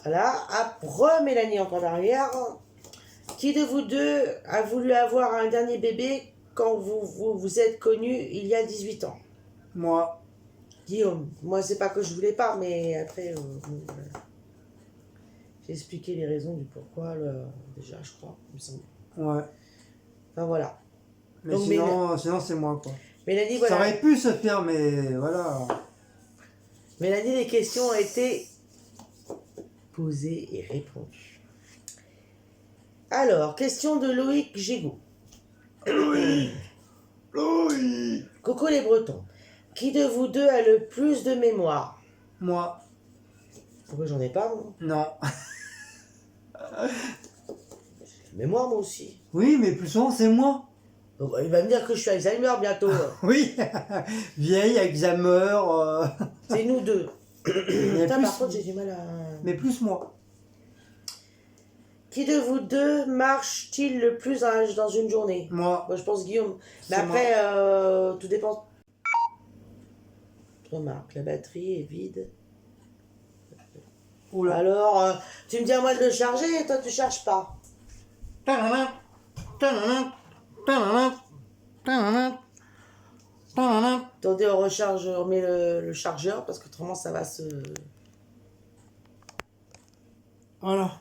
Speaker 2: Voilà, après Mélanie encore derrière. Qui de vous deux a voulu avoir un dernier bébé quand vous êtes connus il y a 18 ans?
Speaker 1: Moi,
Speaker 2: Guillaume, moi c'est pas que je voulais pas, mais après, voilà. J'ai expliqué les raisons du pourquoi, déjà, je crois, il me semble.
Speaker 1: ouais.
Speaker 2: Enfin voilà.
Speaker 1: Mais
Speaker 2: Donc,
Speaker 1: sinon c'est moi, quoi.
Speaker 2: Mélanie,
Speaker 1: Ça
Speaker 2: voilà.
Speaker 1: aurait pu se faire, mais voilà.
Speaker 2: Mélanie, les questions ont été posées et répondues. Alors, question de Loïc Gégaud.
Speaker 1: Oui.
Speaker 2: Coco les Bretons. Qui de vous deux a le plus de mémoire?
Speaker 1: Moi,
Speaker 2: Pourquoi j'en ai pas, moi?
Speaker 1: non.
Speaker 2: J'ai la mémoire, moi aussi.
Speaker 1: Oui, mais plus souvent, c'est moi.
Speaker 2: Donc, il va me dire que je suis Alzheimer bientôt.
Speaker 1: Oui. Vieille, Alzheimer.
Speaker 2: C'est nous deux.
Speaker 1: Mais
Speaker 2: Putain,
Speaker 1: plus-
Speaker 2: par contre, j'ai du mal à...
Speaker 1: Mais plus moi.
Speaker 2: Qui de vous deux marche-t-il le plus dans une journée?
Speaker 1: Moi.
Speaker 2: Moi, je pense Guillaume. Mais
Speaker 1: C'est
Speaker 2: après, tout dépend. Remarque, la batterie est vide.
Speaker 1: Oula.
Speaker 2: Alors, tu me dis à moi de le charger et toi, tu charges pas.
Speaker 1: Tadadam, tadadam, tadadam, tadadam, tadadam.
Speaker 2: Attendez, on recharge, on met le chargeur parce que autrement, ça va se...
Speaker 1: Voilà.